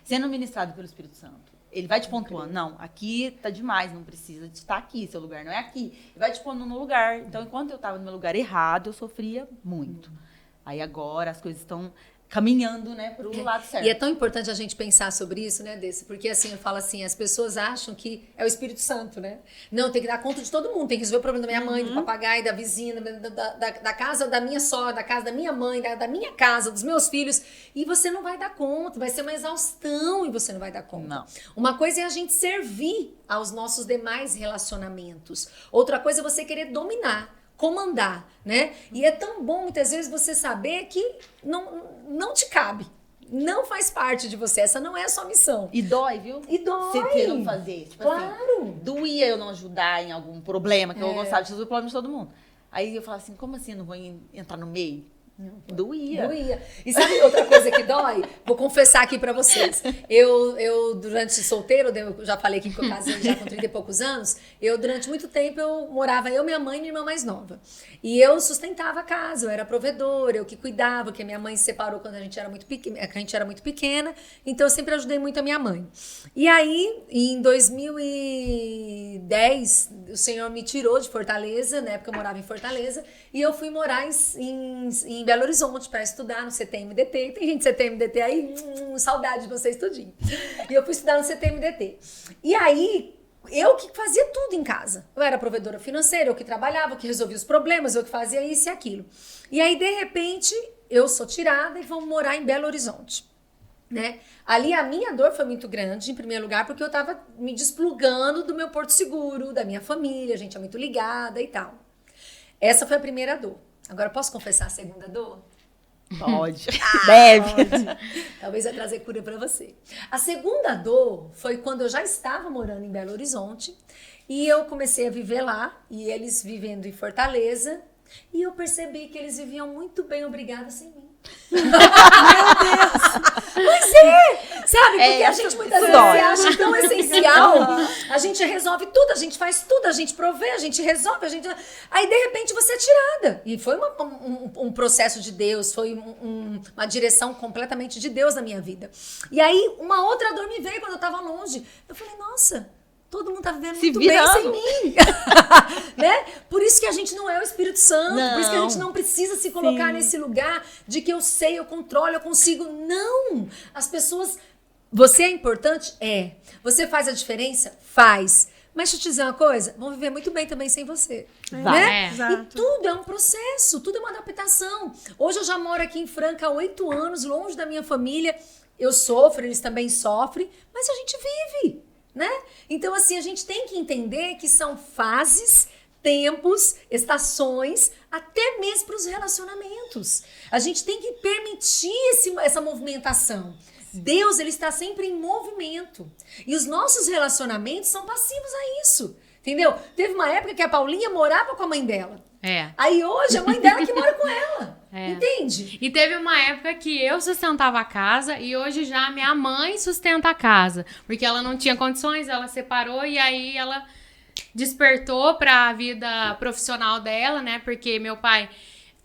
sendo ministrado pelo Espírito Santo. Ele vai te pontuando. Não, aqui tá demais, não precisa de estar aqui, seu lugar não é aqui. Ele vai te pondo no lugar. Então, enquanto eu estava no meu lugar errado, eu sofria muito. Aí agora as coisas estão caminhando, né, pro lado certo. E é tão importante a gente pensar sobre isso, né, Desse? Porque assim, eu falo assim, as pessoas acham que é o Espírito Santo, né? Não, tem que dar conta de todo mundo, tem que resolver o problema da minha mãe, do papagaio, da vizinha, da casa da minha sogra, da casa da minha mãe, da minha casa, dos meus filhos. E você não vai dar conta, vai ser uma exaustão e você não vai dar conta. Não. Uma coisa é a gente servir aos nossos demais relacionamentos. Outra coisa é você querer dominar, comandar, né? E é tão bom, muitas vezes, você saber que não te cabe. Não faz parte de você. Essa não é a sua missão. E dói, viu? E dói. Você não fazer. Tipo Claro. assim, doía eu não ajudar em algum problema, que eu gostava de resolver o problema de todo mundo. Aí eu falava assim, como assim eu não vou entrar no meio? Doía. E sabe outra coisa que dói? Vou confessar aqui pra vocês. Eu durante solteiro, eu já falei aqui que eu casei já com 30 e poucos anos, durante muito tempo, eu morava minha mãe e minha irmã mais nova. E eu sustentava a casa, eu era provedora, eu que cuidava, porque minha mãe se separou quando a gente era muito pequena, então eu sempre ajudei muito a minha mãe. E aí, em 2010, o Senhor me tirou de Fortaleza, na época eu morava em Fortaleza, e eu fui morar em Belo Horizonte para estudar no CTMDT. Tem gente do CTMDT aí, saudade de vocês tudinho. E eu fui estudar no CTMDT. E aí, eu que fazia tudo em casa. Eu era provedora financeira, eu que trabalhava, eu que resolvia os problemas, eu que fazia isso e aquilo. E aí, de repente, eu sou tirada e vou morar em Belo Horizonte. Né? Ali a minha dor foi muito grande, em primeiro lugar, porque eu tava me desplugando do meu porto seguro, da minha família, a gente é muito ligada e tal. Essa foi a primeira dor. Agora, posso confessar a segunda dor? Pode. Deve. Pode. Talvez vai trazer cura pra você. A segunda dor foi quando eu já estava morando em Belo Horizonte e eu comecei a viver lá e eles vivendo em Fortaleza e eu percebi que eles viviam muito bem, obrigada, sem mim. Meu Deus! Mas sabe? Porque a gente muitas vezes se acha tão essencial. A gente resolve tudo, a gente faz tudo, a gente provê, a gente resolve, aí de repente você é tirada. E foi um processo de Deus, foi uma direção completamente de Deus na minha vida. E aí uma outra dor me veio quando eu tava longe. Eu falei, nossa, todo mundo tá vivendo Se muito bem virando. sem mim. Né? Por isso que a gente não é o Espírito Santo, por isso que a gente não precisa se colocar nesse lugar de que eu sei, eu controlo, eu consigo. Não! As pessoas... Você é importante? É. Você faz a diferença? Faz. Mas deixa eu te dizer uma coisa, vão viver muito bem também sem você. Né? E tudo é um processo, tudo é uma adaptação. Hoje eu já moro aqui em Franca há 8 anos, longe da minha família. Eu sofro, eles também sofrem, mas a gente vive, né? Então, assim, a gente tem que entender que são fases, tempos, estações, até mesmo para os relacionamentos. A gente tem que permitir essa movimentação. Deus, ele está sempre em movimento. E os nossos relacionamentos são passivos a isso. Entendeu? Teve uma época que a Paulinha morava com a mãe dela. Aí hoje a mãe dela que mora com ela. Entende? E teve uma época que eu sustentava a casa e hoje já minha mãe sustenta a casa. Porque ela não tinha condições, ela separou e aí ela despertou para a vida profissional dela, né? Porque meu pai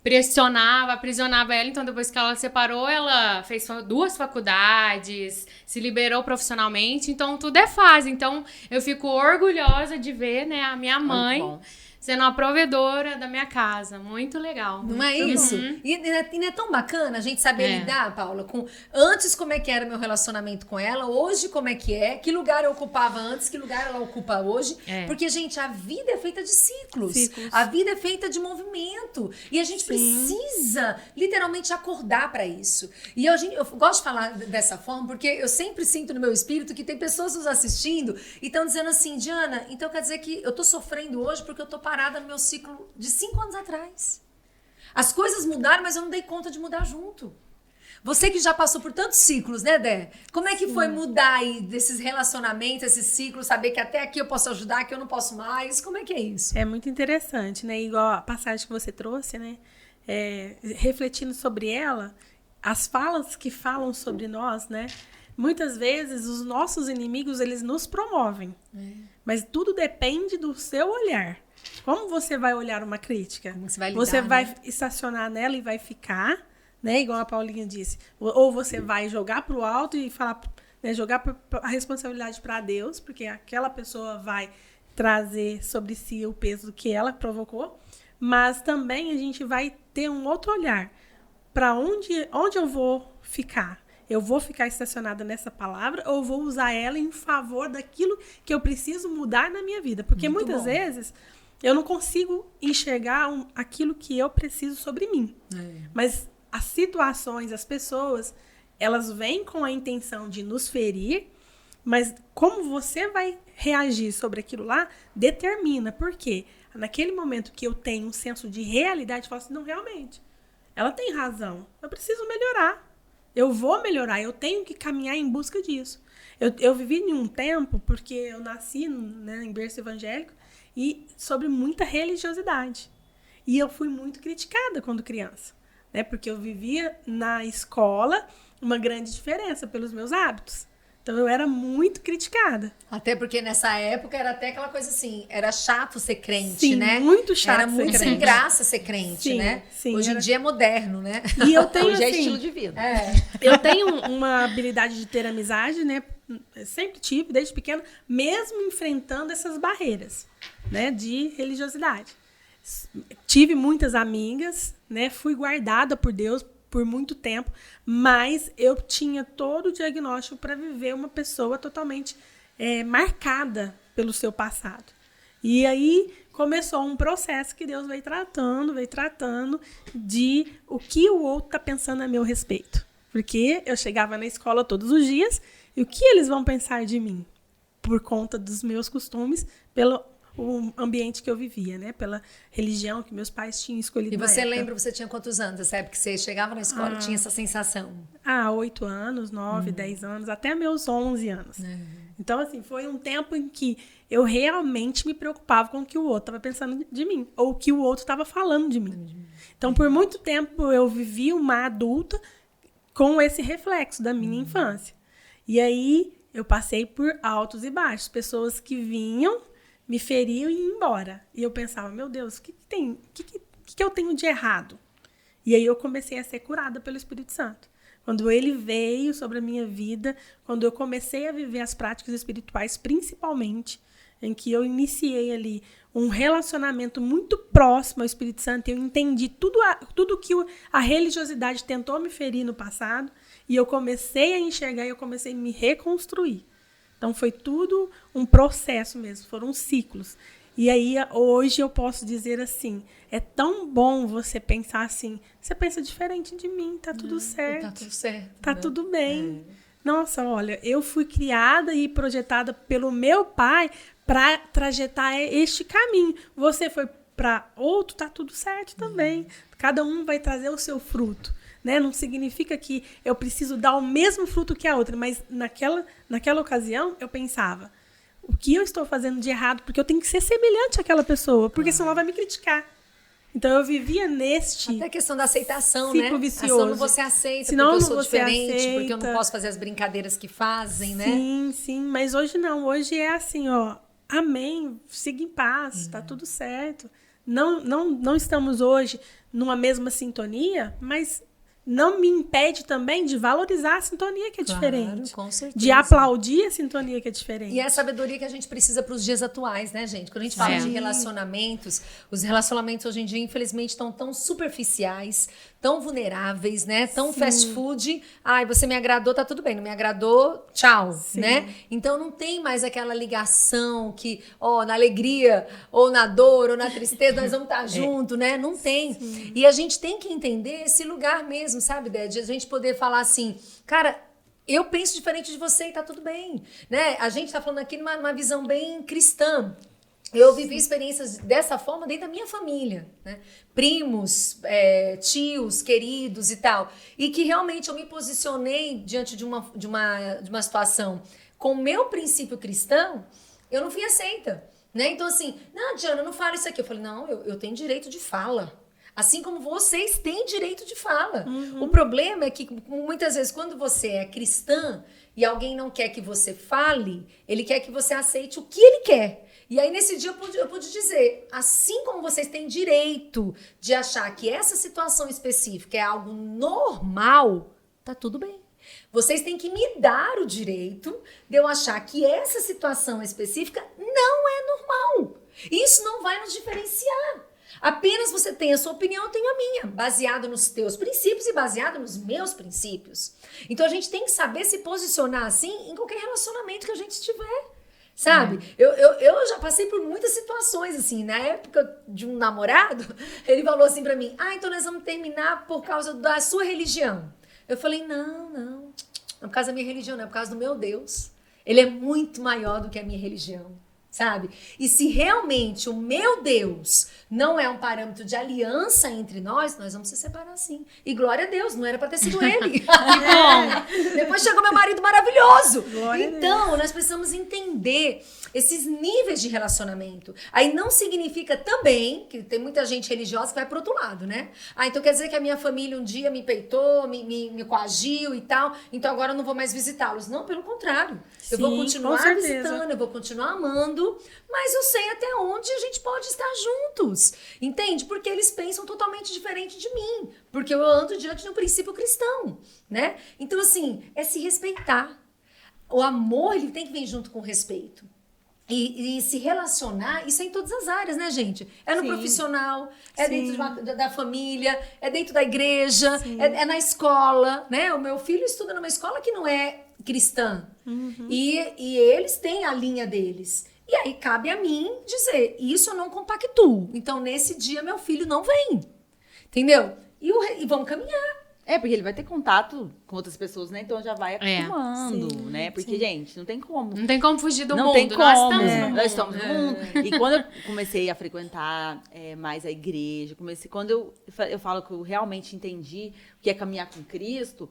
aprisionava ela, então depois que ela separou, ela fez 2 faculdades, se liberou profissionalmente, então tudo é fase. Então eu fico orgulhosa de ver, né, a minha mãe sendo a provedora da minha casa. Muito legal. Não é isso? E não é tão bacana a gente saber lidar, Paula, com antes como é que era o meu relacionamento com ela, hoje como é, que lugar eu ocupava antes, que lugar ela ocupa hoje. Porque, gente, a vida é feita de ciclos. A vida é feita de movimento. E a gente precisa, literalmente, acordar para isso. E eu gosto de falar dessa forma, porque eu sempre sinto no meu espírito que tem pessoas nos assistindo e estão dizendo assim, Diana, então quer dizer que eu tô sofrendo hoje porque eu tô parada no meu ciclo de 5 anos atrás. As coisas mudaram, mas eu não dei conta de mudar junto. Você que já passou por tantos ciclos, né, Dé? Como é que foi mudar aí desses relacionamentos, esses ciclos, saber que até aqui eu posso ajudar, que eu não posso mais? Como é que é isso? É muito interessante, né? Igual a passagem que você trouxe, né? Refletindo sobre ela, as falas que falam sobre nós, né? Muitas vezes os nossos inimigos, eles nos promovem. Mas tudo depende do seu olhar. Como você vai olhar uma crítica? Como você vai lidar, você vai né? estacionar nela e vai ficar, né? Igual a Paulinha disse. Ou você vai jogar pro alto e falar, né, jogar a responsabilidade para Deus, porque aquela pessoa vai trazer sobre si o peso do que ela provocou. Mas também a gente vai ter um outro olhar. Para onde eu vou ficar? Eu vou ficar estacionada nessa palavra ou vou usar ela em favor daquilo que eu preciso mudar na minha vida? Porque muitas vezes eu não consigo enxergar aquilo que eu preciso sobre mim. Mas as situações, as pessoas, elas vêm com a intenção de nos ferir, mas como você vai reagir sobre aquilo lá, determina. Por quê? Naquele momento que eu tenho um senso de realidade, eu falo assim, não, realmente, ela tem razão, eu preciso melhorar. Eu vou melhorar, eu tenho que caminhar em busca disso. Eu vivi em um tempo, porque eu nasci, né, em berço evangélico, e sobre muita religiosidade. E eu fui muito criticada quando criança, né, porque eu vivia na escola uma grande diferença pelos meus hábitos. Então eu era muito criticada. Até porque nessa época era até aquela coisa assim, era chato ser crente, Sim, né? muito chato Era muito sem graça ser crente, sim, né? Sim, Hoje em dia é moderno, né? E eu tenho, Hoje é assim, estilo de vida. Eu tenho uma habilidade de ter amizade, né? Sempre tive, desde pequena, mesmo enfrentando essas barreiras, né? De religiosidade. Tive muitas amigas, né? Fui guardada por Deus por muito tempo, mas eu tinha todo o diagnóstico para viver uma pessoa totalmente marcada pelo seu passado. E aí começou um processo que Deus veio tratando de o que o outro está pensando a meu respeito. Porque eu chegava na escola todos os dias e o que eles vão pensar de mim? Por conta dos meus costumes, pelo o ambiente que eu vivia, né? Pela religião que meus pais tinham escolhido. E você na época. lembra, você tinha quantos anos? Você sabe que você chegava na escola e tinha essa sensação? 8 anos, 9, 10 anos, até meus 11 anos. Então, assim, foi um tempo em que eu realmente me preocupava com o que o outro estava pensando de mim, ou o que o outro estava falando de mim. Então, por muito tempo, eu vivi uma adulta com esse reflexo da minha infância. E aí, eu passei por altos e baixos. Pessoas que vinham, me feriam e iam embora. E eu pensava, meu Deus, o que eu tenho de errado? E aí eu comecei a ser curada pelo Espírito Santo. Quando ele veio sobre a minha vida, quando eu comecei a viver as práticas espirituais, principalmente, em que eu iniciei ali um relacionamento muito próximo ao Espírito Santo, eu entendi tudo que a religiosidade tentou me ferir no passado, e eu comecei a enxergar e eu comecei a me reconstruir. Então, foi tudo um processo mesmo, foram ciclos. E aí, hoje eu posso dizer assim, é tão bom você pensar assim, você pensa diferente de mim, tá tudo certo. Tá tudo certo. Tá tudo bem. Nossa, olha, eu fui criada e projetada pelo meu pai para trajetar este caminho. Você foi para outro, tá tudo certo também. Cada um vai trazer o seu fruto, né? Não significa que eu preciso dar o mesmo fruto que a outra, mas naquela ocasião eu pensava, o que eu estou fazendo de errado? Porque eu tenho que ser semelhante àquela pessoa, porque senão ela vai me criticar. Então eu vivia neste até a questão da aceitação, ciclo né? vicioso. Senão você aceita, Senão porque eu sou você diferente, aceita. porque eu não posso fazer as brincadeiras que fazem, né? Sim, mas hoje não. Hoje é assim, ó, amém, siga em paz, tá tudo certo. Não estamos hoje numa mesma sintonia, mas não me impede também de valorizar a sintonia que é diferente. Com certeza. De aplaudir a sintonia que é diferente. E é a sabedoria que a gente precisa para os dias atuais, né, gente? Quando a gente fala de relacionamentos, os relacionamentos hoje em dia, infelizmente, estão tão superficiais, tão vulneráveis, né? Tão fast food. Ai, você me agradou, tá tudo bem. Não me agradou, tchau, né? Então não tem mais aquela ligação que, na alegria, ou na dor, ou na tristeza, nós vamos estar junto, né? Não tem. E a gente tem que entender esse lugar mesmo, sabe, Dé? De a gente poder falar assim, cara, eu penso diferente de você e tá tudo bem, né? A gente tá falando aqui numa visão bem cristã. Eu vivi experiências dessa forma dentro da minha família, né? Primos, tios, queridos e tal. E que realmente eu me posicionei diante de uma situação com o meu princípio cristão, eu não fui aceita, né? Então assim, não, Diana, não fala isso aqui. Eu falei, não, eu tenho direito de fala. Assim como vocês têm direito de fala. O problema é que, muitas vezes, quando você é cristã e alguém não quer que você fale, ele quer que você aceite o que ele quer. E aí, nesse dia, eu pude dizer, assim como vocês têm direito de achar que essa situação específica é algo normal, tá tudo bem. Vocês têm que me dar o direito de eu achar que essa situação específica não é normal. Isso não vai nos diferenciar. Apenas você tem a sua opinião, eu tenho a minha, baseado nos teus princípios e baseado nos meus princípios. Então a gente tem que saber se posicionar assim em qualquer relacionamento que a gente tiver, sabe? Eu já passei por muitas situações assim, na época de um namorado, ele falou assim pra mim, então nós vamos terminar por causa da sua religião. Eu falei, não é por causa da minha religião, não, é por causa do meu Deus. Ele é muito maior do que a minha religião. Sabe? E se realmente o meu Deus não é um parâmetro de aliança entre nós vamos se separar sim. E glória a Deus, não era pra ter sido ele. Que bom! Depois chegou meu marido maravilhoso. Glória então, nós precisamos entender esses níveis de relacionamento. Aí não significa também, que tem muita gente religiosa que vai pro outro lado, né? Então quer dizer que a minha família um dia me peitou, me coagiu e tal, então agora eu não vou mais visitá-los. Não, pelo contrário. Eu vou continuar visitando, eu vou continuar amando, mas eu sei até onde a gente pode estar juntos, entende? Porque eles pensam totalmente diferente de mim, porque eu ando diante de um princípio cristão, né? Então, assim, é se respeitar. O amor, ele tem que vir junto com o respeito. E se relacionar, isso é em todas as áreas, né, gente? É no profissional, é dentro da família, é dentro da igreja, é na escola, né? O meu filho estuda numa escola que não é cristã. E eles têm a linha deles. E aí cabe a mim dizer, isso eu não compactuo. Então, nesse dia, meu filho não vem. Entendeu? E vamos caminhar. Porque ele vai ter contato com outras pessoas, né? Então já vai acostumando, né? Porque, gente, não tem como. Não tem como fugir do mundo. Não tem como. Nós estamos no mundo. E quando eu comecei a frequentar mais a igreja, quando eu falo que eu realmente entendi o que é caminhar com Cristo,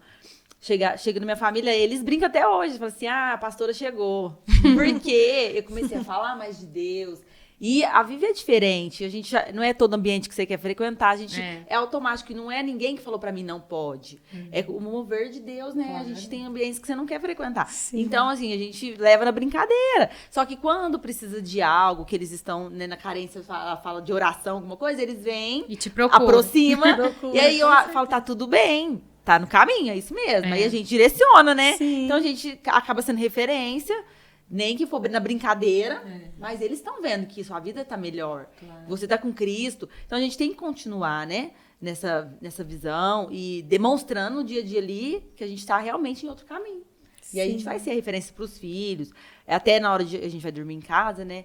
chega na minha família, eles brincam até hoje. Falam assim, a pastora chegou. Porque eu comecei a falar mais de Deus. E a vida é diferente, a gente não é todo ambiente que você quer frequentar, a gente é automático, e não é ninguém que falou pra mim não pode. É o mover de Deus, né? Claro. A gente tem ambientes que você não quer frequentar. Sim. Então, assim, a gente leva na brincadeira. Só que quando precisa de algo, que eles estão na carência, fala de oração, alguma coisa, eles vêm, e te procuram. Aproxima, e aí eu falo, tá tudo bem. tá no caminho, é isso mesmo. Aí a gente direciona, né? Sim. Então a gente acaba sendo referência, nem que for na brincadeira, mas eles estão vendo que sua vida tá melhor. Claro. Você tá com Cristo. Então a gente tem que continuar, né? Nessa visão e demonstrando no dia a dia ali que a gente tá realmente em outro caminho. E aí a gente vai ser referência pros filhos. Até na hora de a gente vai dormir em casa, né?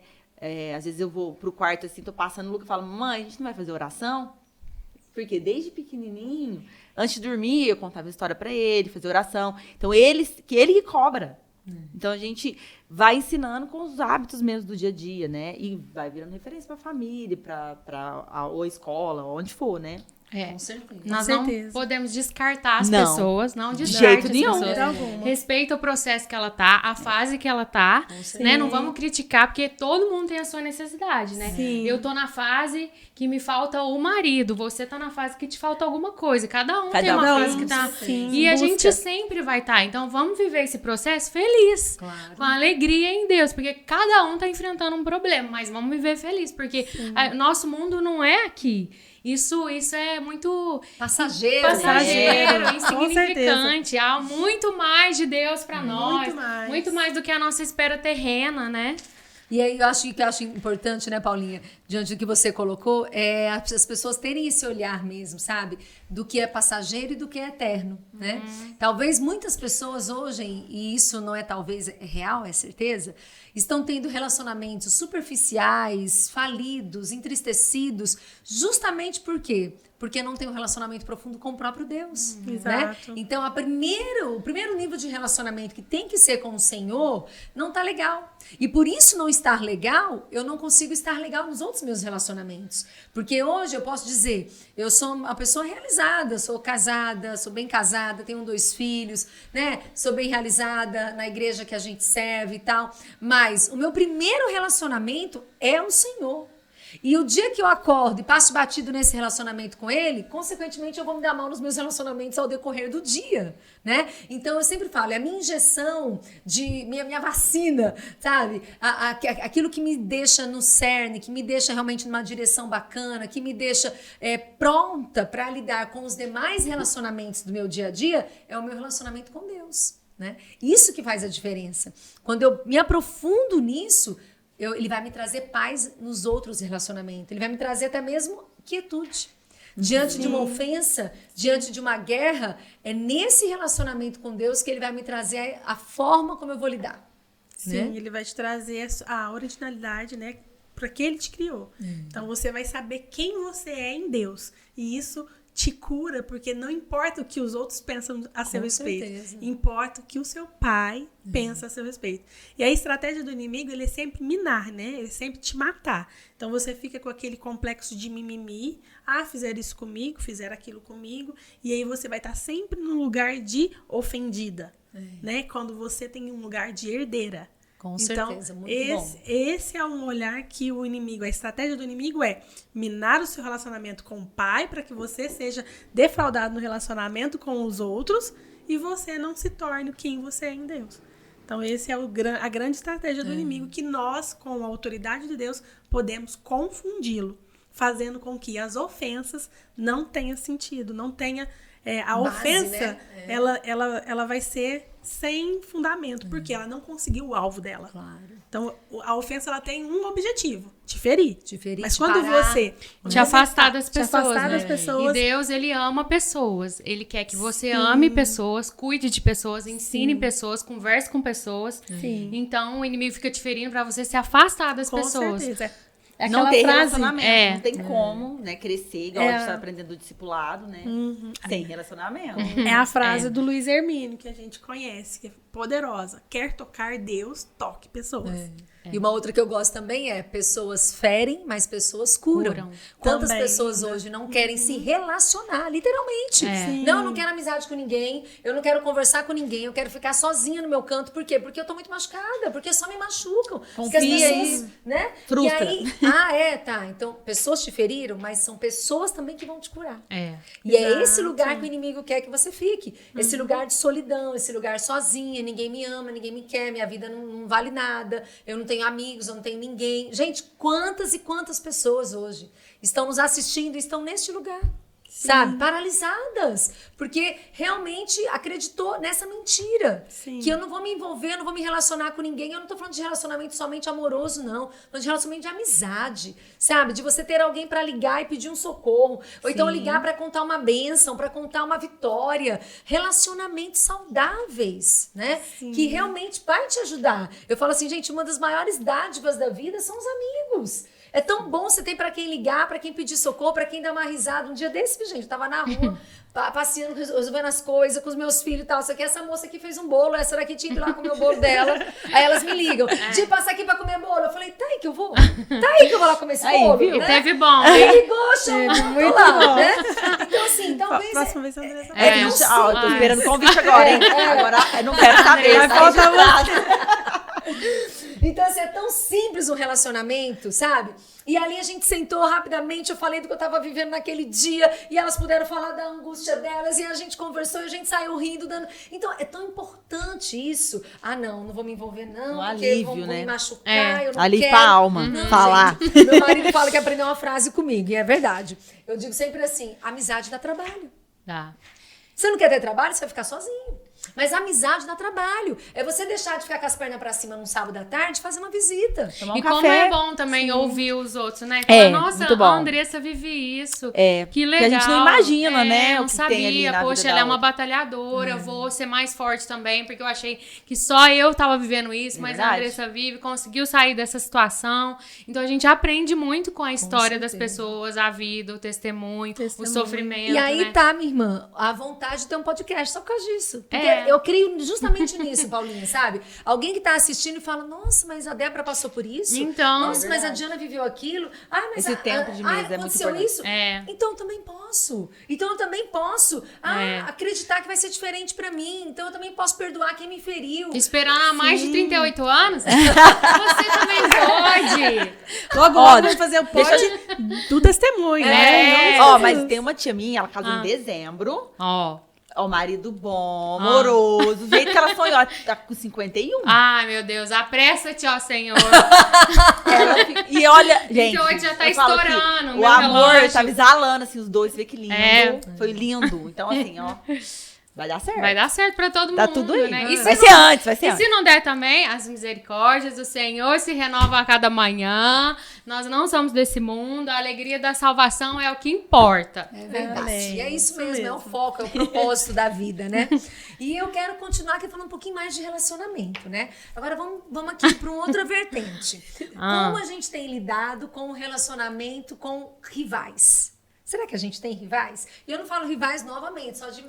Às vezes eu vou pro quarto assim, tô passando, o Luca fala, mãe, a gente não vai fazer oração? Porque desde pequenininho, antes de dormir, eu contava história pra ele, fazer oração. Então, ele que cobra. Então, a gente vai ensinando com os hábitos mesmo do dia a dia, né? E vai virando referência pra família, ou a escola, onde for, né? Com certeza. Nós Com não certeza. podemos descartar as Não. pessoas, não De descarte jeito as nenhum. pessoas. De alguma. Respeita o processo que ela tá, a fase que ela tá, né? Não vamos criticar, porque todo mundo tem a sua necessidade, né? Sim. Eu tô na fase que me falta o marido, você tá na fase que te falta alguma coisa. Cada um tem Cada uma um, fase que tá... sim, E a busca. gente sempre vai estar. Então, vamos viver esse processo feliz. Claro. Com alegria em Deus, porque cada um tá enfrentando um problema, mas vamos viver feliz, porque nosso mundo não é aqui. Isso é muito Passageiro. passageiro, né? insignificante. Há muito mais de Deus pra nós. mais. Muito mais do que a nossa espera terrena, né? E aí eu acho importante, né, Paulinha, diante do que você colocou, as pessoas terem esse olhar mesmo, sabe? Do que é passageiro e do que é eterno, né? Talvez muitas pessoas hoje, e isso não é talvez, é real, é certeza, estão tendo relacionamentos superficiais, falidos, entristecidos, justamente por quê? Porque não tem um relacionamento profundo com o próprio Deus, né? Exato. Então, o primeiro nível de relacionamento que tem que ser com o Senhor não tá legal. E por isso não estar legal, eu não consigo estar legal nos outros meus relacionamentos. Porque hoje eu posso dizer, eu sou uma pessoa realizada, sou casada, sou bem casada, tenho 2 filhos, né? Sou bem realizada na igreja que a gente serve e tal. Mas o meu primeiro relacionamento é o Senhor. E o dia que eu acordo e passo batido nesse relacionamento com ele, consequentemente eu vou me dar mal nos meus relacionamentos ao decorrer do dia, né? Então eu sempre falo, é a minha injeção, minha vacina, sabe? Aquilo que me deixa no cerne, que me deixa realmente numa direção bacana, que me deixa pronta para lidar com os demais relacionamentos do meu dia a dia, é o meu relacionamento com Deus, né? Isso que faz a diferença. Quando eu me aprofundo nisso, ele vai me trazer paz nos outros relacionamentos. Ele vai me trazer até mesmo quietude. Diante de uma ofensa, diante de uma guerra, é nesse relacionamento com Deus que ele vai me trazer a forma como eu vou lidar. Sim, né? ele vai te trazer a originalidade, né? Para que ele te criou. Então você vai saber quem você é em Deus. E isso te cura, porque não importa o que os outros pensam a seu respeito. certeza. Importa o que o seu pai pensa a seu respeito. E a estratégia do inimigo, ele é sempre minar, né? Ele é sempre te matar. Então você fica com aquele complexo de mimimi. Fizeram isso comigo, fizeram aquilo comigo. E aí você vai estar sempre num lugar de ofendida, né? Quando você tem um lugar de herdeira. Com Então, certeza, muito bom. esse é um olhar que o inimigo, a estratégia do inimigo é minar o seu relacionamento com o pai para que você seja defraudado no relacionamento com os outros e você não se torne quem você é em Deus. Então, esse é a grande estratégia do inimigo, que nós, com a autoridade de Deus, podemos confundi-lo, fazendo com que as ofensas não tenham sentido, não tenha... a Base, ofensa, né? ela vai ser sem fundamento, porque ela não conseguiu o alvo dela. Claro. Então, a ofensa, ela tem um objetivo, te ferir. Te ferir, Mas te quando parar. você... Te afastar das te pessoas, afastar né? das pessoas. E Deus, ele ama pessoas. Ele quer que você ame pessoas, cuide de pessoas, ensine pessoas, converse com pessoas. Sim. Então, o inimigo fica te ferindo pra você se afastar das Com pessoas. certeza. Não aquela ter frase, relacionamento, não tem como, né, crescer, igual a gente tá É. aprendendo do discipulado, né? Sem relacionamento. É a frase do Luiz Hermínio, que a gente conhece, que é poderosa. Quer tocar Deus, toque pessoas. E uma outra que eu gosto também é pessoas ferem, mas pessoas curam. Curam. Quantas Também, pessoas hoje não querem se relacionar, literalmente. Sim. Não, eu não quero amizade com ninguém, eu não quero conversar com ninguém, eu quero ficar sozinha no meu canto. Por quê? Porque eu tô muito machucada, porque só me machucam. Porque as Confia pessoas, né? frustra. E aí, tá. Então, pessoas te feriram, mas são pessoas também que vão te curar. É. E é Exato. esse lugar que o inimigo quer que você fique. Esse lugar de solidão, esse lugar sozinha, ninguém me ama, ninguém me quer, minha vida não vale nada, eu não tenho amigos, eu não tenho ninguém. Gente, quantas e quantas pessoas hoje estão nos assistindo e estão neste lugar. sabe? Paralisadas. Porque realmente acreditou nessa mentira. Sim. Que eu não vou me envolver, eu não vou me relacionar com ninguém. Eu não tô falando de relacionamento somente amoroso, não. Tô falando de relacionamento de amizade, sabe? De você ter alguém pra ligar e pedir um socorro. Ou então ligar pra contar uma bênção, pra contar uma vitória. Relacionamentos saudáveis, né? Sim. Que realmente vai te ajudar. Eu falo assim, gente, uma das maiores dádivas da vida são os amigos. É tão bom você ter pra quem ligar, pra quem pedir socorro, pra quem dar uma risada. Um dia desse, gente, eu tava na rua, passeando, resolvendo as coisas com os meus filhos e tal. Isso aqui, essa moça aqui fez um bolo, essa daqui tinha ido lá comer o bolo dela. Aí elas me ligam, de passar aqui pra comer bolo. Eu falei, tá aí que eu vou. Tá aí que eu vou lá comer esse bolo. Viu? Né? Teve bom. Aí ligou, chamou, muito lá, bom. né? Então, assim, talvez... Próxima vez a Andressa Eu tô esperando o convite agora, hein? Agora eu não quero saber. Vai sai faltar de trás. Então, assim, é tão simples o relacionamento, sabe? E ali a gente sentou rapidamente, eu falei do que eu tava vivendo naquele dia, e elas puderam falar da angústia delas, e a gente conversou, e a gente saiu rindo, dando... Então, é tão importante isso. Ah, não vou me envolver, não, Um porque alívio, vão né? me machucar, eu não Alívio quero. pra alma, Não, falar. gente, meu marido fala que aprendeu uma frase comigo, e é verdade. Eu digo sempre assim, amizade dá trabalho. Tá. Você não quer ter trabalho, você vai ficar sozinho. Mas a amizade dá trabalho. É você deixar de ficar com as pernas pra cima num sábado à tarde e fazer uma visita. Tomar um E como café. é bom também ouvir os outros, né? É, Nossa, muito bom. a Andressa vive isso. É, Que que legal. a gente não imagina, né, Não o que sabia. tem ali na Poxa, vida ela da é uma outra. batalhadora. Vou ser mais forte também, porque eu achei que só eu tava vivendo isso, mas a verdade. Andressa vive, conseguiu sair dessa situação. Então a gente aprende muito com a história das certeza. pessoas, a vida, o testemunho, o sofrimento. E aí né? tá, minha irmã, a vontade de ter um podcast só por causa disso. Porque É. eu creio justamente nisso, Paulinha, sabe? Alguém que tá assistindo e fala, nossa, mas a Débora passou por isso? Então. Nossa, mas a Diana viveu aquilo? Ah, mas Esse tempo de mesa é muito aconteceu importante. isso? É. Então eu também posso. Então eu também posso acreditar que vai ser diferente pra mim. Então eu também posso perdoar quem me feriu. Esperar mais de 38 anos? Você também pode. Logo, Ó, vamos fazer o post do testemunho, né? Ó, mas tem uma tia minha, ela casou em dezembro. Ó. Ó, marido bom, amoroso. Do jeito que ela sonhou, ela tá com 51. Ai, meu Deus, apressa-te, ó Senhor. E olha, gente. 28 já tá eu falo que estourando, o meu amor relógio. tava exalando, assim, os dois. Você vê que lindo. É. Foi lindo. Então, assim, ó. Vai dar certo. Vai dar certo pra todo mundo, Tá tudo aí. né? E Vai se ser antes, vai ser E antes. se não der também, as misericórdias do Senhor se renovam a cada manhã. Nós não somos desse mundo. A alegria da salvação é o que importa. É verdade. Amém. E é isso Isso mesmo, é o mesmo. foco, é o propósito da vida, né? E eu quero continuar aqui falando um pouquinho mais de relacionamento, né? Agora vamos aqui para uma outra vertente. Como a gente tem lidado com o relacionamento com rivais? Será que a gente tem rivais? E eu não falo rivais novamente, só de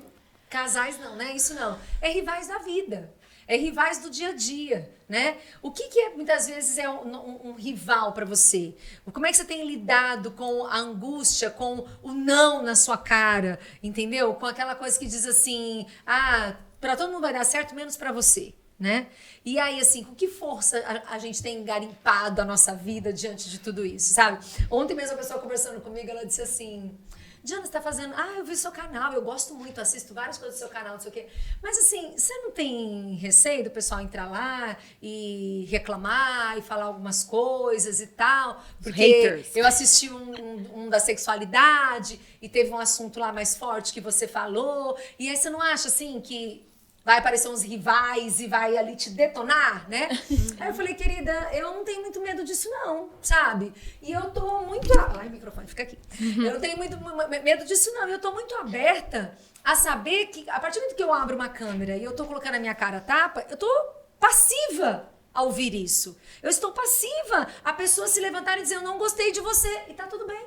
casais não, né? Isso não. É rivais da vida. É rivais do dia a dia, né? O que é, muitas vezes, é um rival para você? Como é que você tem lidado com a angústia, com o não na sua cara, entendeu? Com aquela coisa que diz assim, para todo mundo vai dar certo, menos para você, né? E aí, assim, com que força a gente tem garimpado a nossa vida diante de tudo isso, sabe? Ontem mesmo a pessoa conversando comigo, ela disse assim... Diana, você tá fazendo... eu vi seu canal, eu gosto muito, assisto várias coisas do seu canal, não sei o quê. Mas assim, você não tem receio do pessoal entrar lá e reclamar e falar algumas coisas e tal? Porque haters. eu assisti um da sexualidade e teve um assunto lá mais forte que você falou. E aí você não acha, assim, que... vai aparecer uns rivais e vai ali te detonar, né? Aí eu falei, querida, eu não tenho muito medo disso não, sabe? E eu tô muito... Ai, o microfone, fica aqui. Eu não tenho muito medo disso não. Eu tô muito aberta a saber que, a partir do momento que eu abro uma câmera e eu tô colocando a minha cara a tapa, eu tô passiva a ouvir isso. Eu estou passiva a pessoa se levantar e dizer, eu não gostei de você. E tá tudo bem.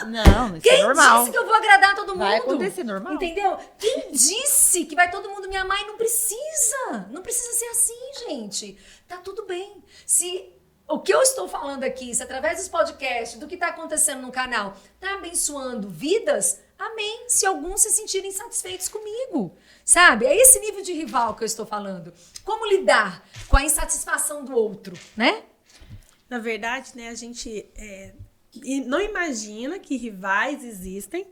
Não, isso Quem é normal. disse que eu vou agradar todo mundo? Vai acontecer, normal. Entendeu? Quem disse que vai todo mundo me amar e não precisa? Não precisa ser assim, gente. Tá tudo bem. Se o que eu estou falando aqui, se através dos podcasts, do que tá acontecendo no canal, tá abençoando vidas, amém. Se alguns se sentirem satisfeitos comigo, sabe? É esse nível de rival que eu estou falando. Como lidar com a insatisfação do outro, né? Na verdade, né, a gente não imagina que rivais existem,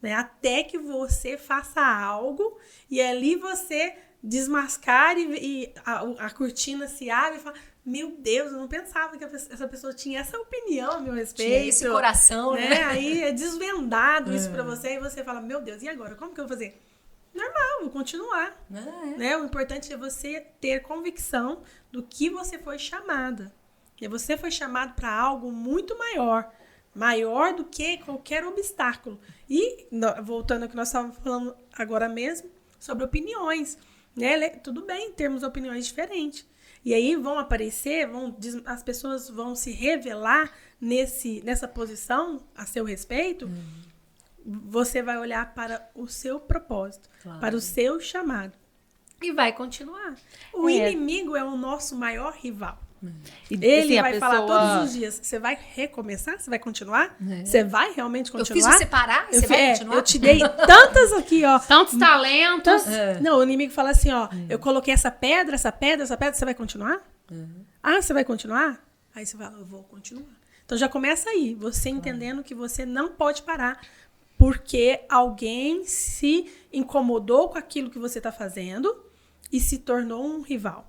né, até que você faça algo e ali você desmascara e a cortina se abre e fala, meu Deus, eu não pensava que essa pessoa tinha essa opinião a meu respeito. Tinha esse coração, né? Aí é desvendado isso pra você e você fala, meu Deus, e agora? Como que eu vou fazer? Normal, vou continuar. Né? O importante é você ter convicção do que você foi chamada. E você foi chamado para algo muito maior do que qualquer obstáculo. E, voltando ao que nós estávamos falando agora mesmo, sobre opiniões. Né? Tudo bem termos opiniões diferentes. E aí vão aparecer, as pessoas vão se revelar nessa posição a seu respeito. Você vai olhar para o seu propósito, para o seu chamado. E vai continuar. O inimigo é o nosso maior rival. Ele assim, vai falar todos os dias, você vai recomeçar? Você vai continuar? Você vai realmente continuar? Eu fiz você parar? Você vai continuar? Eu te dei tantas aqui, ó. Tantos talentos. Não, o inimigo fala assim, ó. Eu coloquei essa pedra, você vai continuar? Ah, você vai continuar? Aí você fala, eu vou continuar. Então já começa aí, você entendendo que você não pode parar porque alguém se incomodou com aquilo que você está fazendo e se tornou um rival.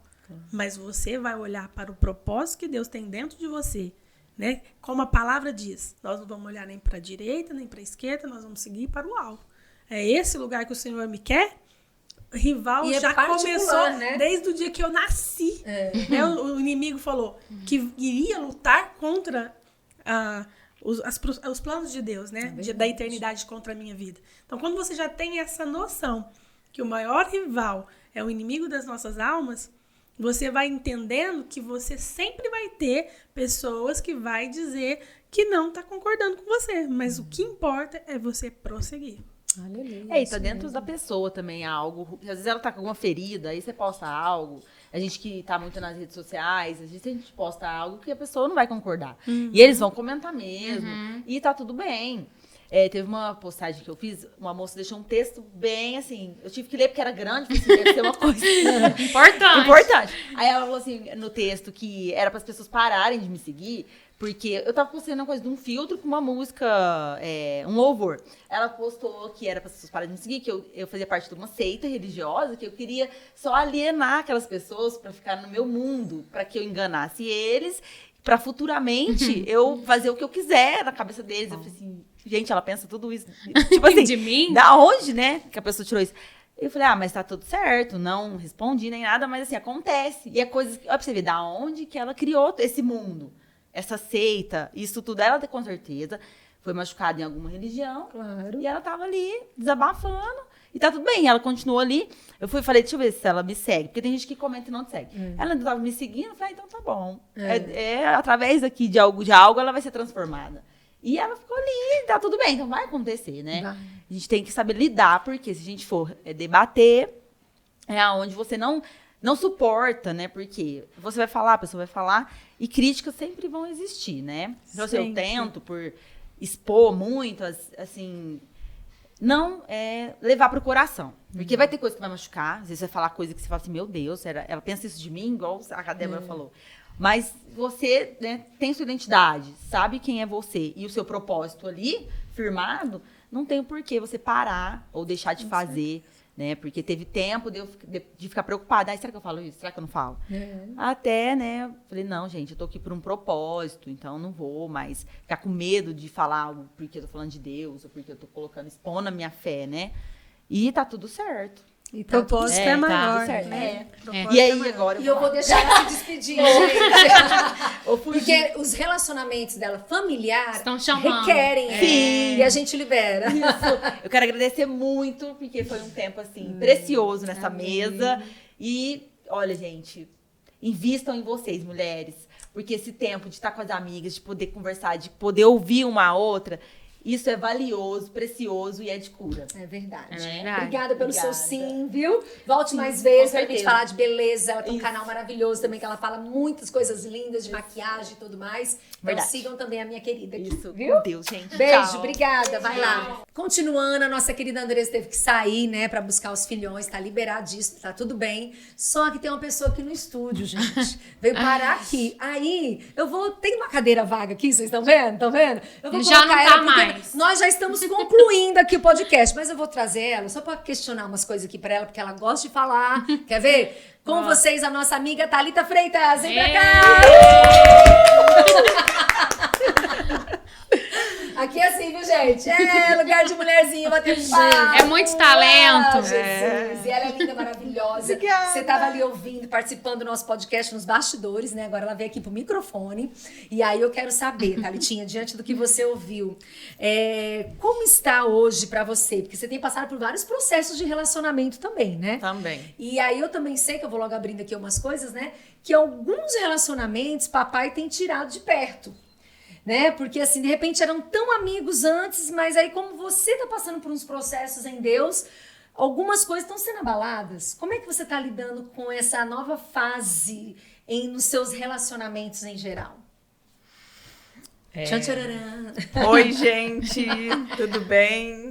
Mas você vai olhar para o propósito que Deus tem dentro de você, né? Como a palavra diz, nós não vamos olhar nem para a direita, nem para a esquerda, nós vamos seguir para o alto. É esse lugar que o Senhor me quer. Rival E já começou, né? desde o dia que eu nasci. Né? O inimigo falou que iria lutar contra os planos de Deus, né? Da eternidade contra a minha vida. Então, quando você já tem essa noção que o maior rival é o inimigo das nossas almas, você vai entendendo que você sempre vai ter pessoas que vai dizer que não está concordando com você. Mas o que importa é você prosseguir. E tá dentro da pessoa também algo. Às vezes ela tá com alguma ferida, aí você posta algo. A gente que tá muito nas redes sociais, às vezes a gente posta algo que a pessoa não vai concordar. E eles vão comentar mesmo. E tá tudo bem. Teve uma postagem que eu fiz, uma moça deixou um texto bem assim, eu tive que ler porque era grande, porque deve ser uma coisa importante. Aí ela falou assim, no texto, que era para as pessoas pararem de me seguir, porque eu tava postando uma coisa de um filtro com uma música, um louvor. Ela postou que era para as pessoas pararem de me seguir, que eu fazia parte de uma seita religiosa, que eu queria só alienar aquelas pessoas para ficar no meu mundo, para que eu enganasse eles, para futuramente eu fazer o que eu quiser na cabeça deles. Eu falei assim, gente, ela pensa tudo isso. Tipo assim, de mim? Da onde, né, que a pessoa tirou isso? Eu falei, mas tá tudo certo, não respondi nem nada, mas assim, acontece. E é coisa, olha pra você ver, da onde que ela criou esse mundo, essa seita, isso tudo, ela com certeza foi machucada em alguma religião. Claro. E ela tava ali, desabafando, e tá tudo bem, ela continuou ali. Eu falei, deixa eu ver se ela me segue, porque tem gente que comenta e não te segue. Ela ainda tava me seguindo, eu falei, então tá bom. Através aqui de algo, ela vai ser transformada. E ela ficou ali, tá tudo bem, então vai acontecer, né? Vai. A gente tem que saber lidar, porque se a gente for debater, é aonde você não suporta, né? Porque você vai falar, a pessoa vai falar, e críticas sempre vão existir, né? Então, assim, eu tento, por expor muito, assim, não levar pro coração. Porque vai ter coisa que vai machucar, às vezes vai falar coisa que você fala assim, meu Deus, ela pensa isso de mim, igual a Débora falou. Mas você, né, tem sua identidade, sabe quem é você e o seu propósito ali, firmado, não tem por que você parar ou deixar de fazer, né? Porque teve tempo de ficar preocupada. Será que eu falo isso? Será que eu não falo? Até, né, falei, não, gente, eu tô aqui por um propósito, então não vou mais ficar com medo de falar algo porque eu tô falando de Deus ou porque eu tô expondo a minha fé, né? E tá tudo certo. E propósito é maior, né? E aí, agora... E eu vou deixar ela se despedir, gente. Porque os relacionamentos dela familiares estão chamando. Requerem. Sim. E a gente libera. Eu quero agradecer muito, porque foi um tempo, assim, precioso nessa mesa. E, olha, gente, invistam em vocês, mulheres. Porque esse tempo de estar com as amigas, de poder conversar, de poder ouvir uma a outra... Isso é valioso, precioso e é de cura. É verdade. É verdade. Obrigada pelo Obrigada. seu sim, viu? Volte mais vezes pra gente certeza. falar de beleza. Ela tem um canal maravilhoso também, que ela fala muitas coisas lindas de maquiagem e tudo mais. Então Verdade. sigam também a minha querida aqui, Isso, viu? meu Deus, gente. Beijo, Tchau. obrigada. Vai lá. Continuando, a nossa querida Andressa teve que sair, né, pra buscar os filhões. Tá liberadíssimo, tá tudo bem. Só que tem uma pessoa aqui no estúdio, gente. Veio parar aqui. Aí, tem uma cadeira vaga aqui, vocês estão vendo? Estão vendo? Eu vou Já colocar não tá ela porque mais. demais. Nós já estamos concluindo aqui o podcast, mas eu vou trazer ela só para questionar umas coisas aqui para ela, porque ela gosta de falar. Quer ver? Com vocês, a nossa amiga Thalita Freitas. Vem pra cá! Aqui é assim, viu, gente? É lugar de mulherzinha batendo papo. É muito talento. Jesus. E ela é linda, maravilhosa. Obrigada. Você estava ali ouvindo, participando do nosso podcast nos bastidores, né? Agora ela veio aqui pro microfone. E aí eu quero saber, Thalitinha, diante do que você ouviu, como está hoje pra você? Porque você tem passado por vários processos de relacionamento também, né? Também. E aí eu também sei, que eu vou logo abrindo aqui umas coisas, né? Que alguns relacionamentos papai tem tirado de perto. Né? Porque assim, de repente eram tão amigos antes, mas aí como você tá passando por uns processos em Deus, algumas coisas estão sendo abaladas. Como é que você tá lidando com essa nova fase nos seus relacionamentos em geral? Tchan, tchararã. Oi, gente, tudo bem?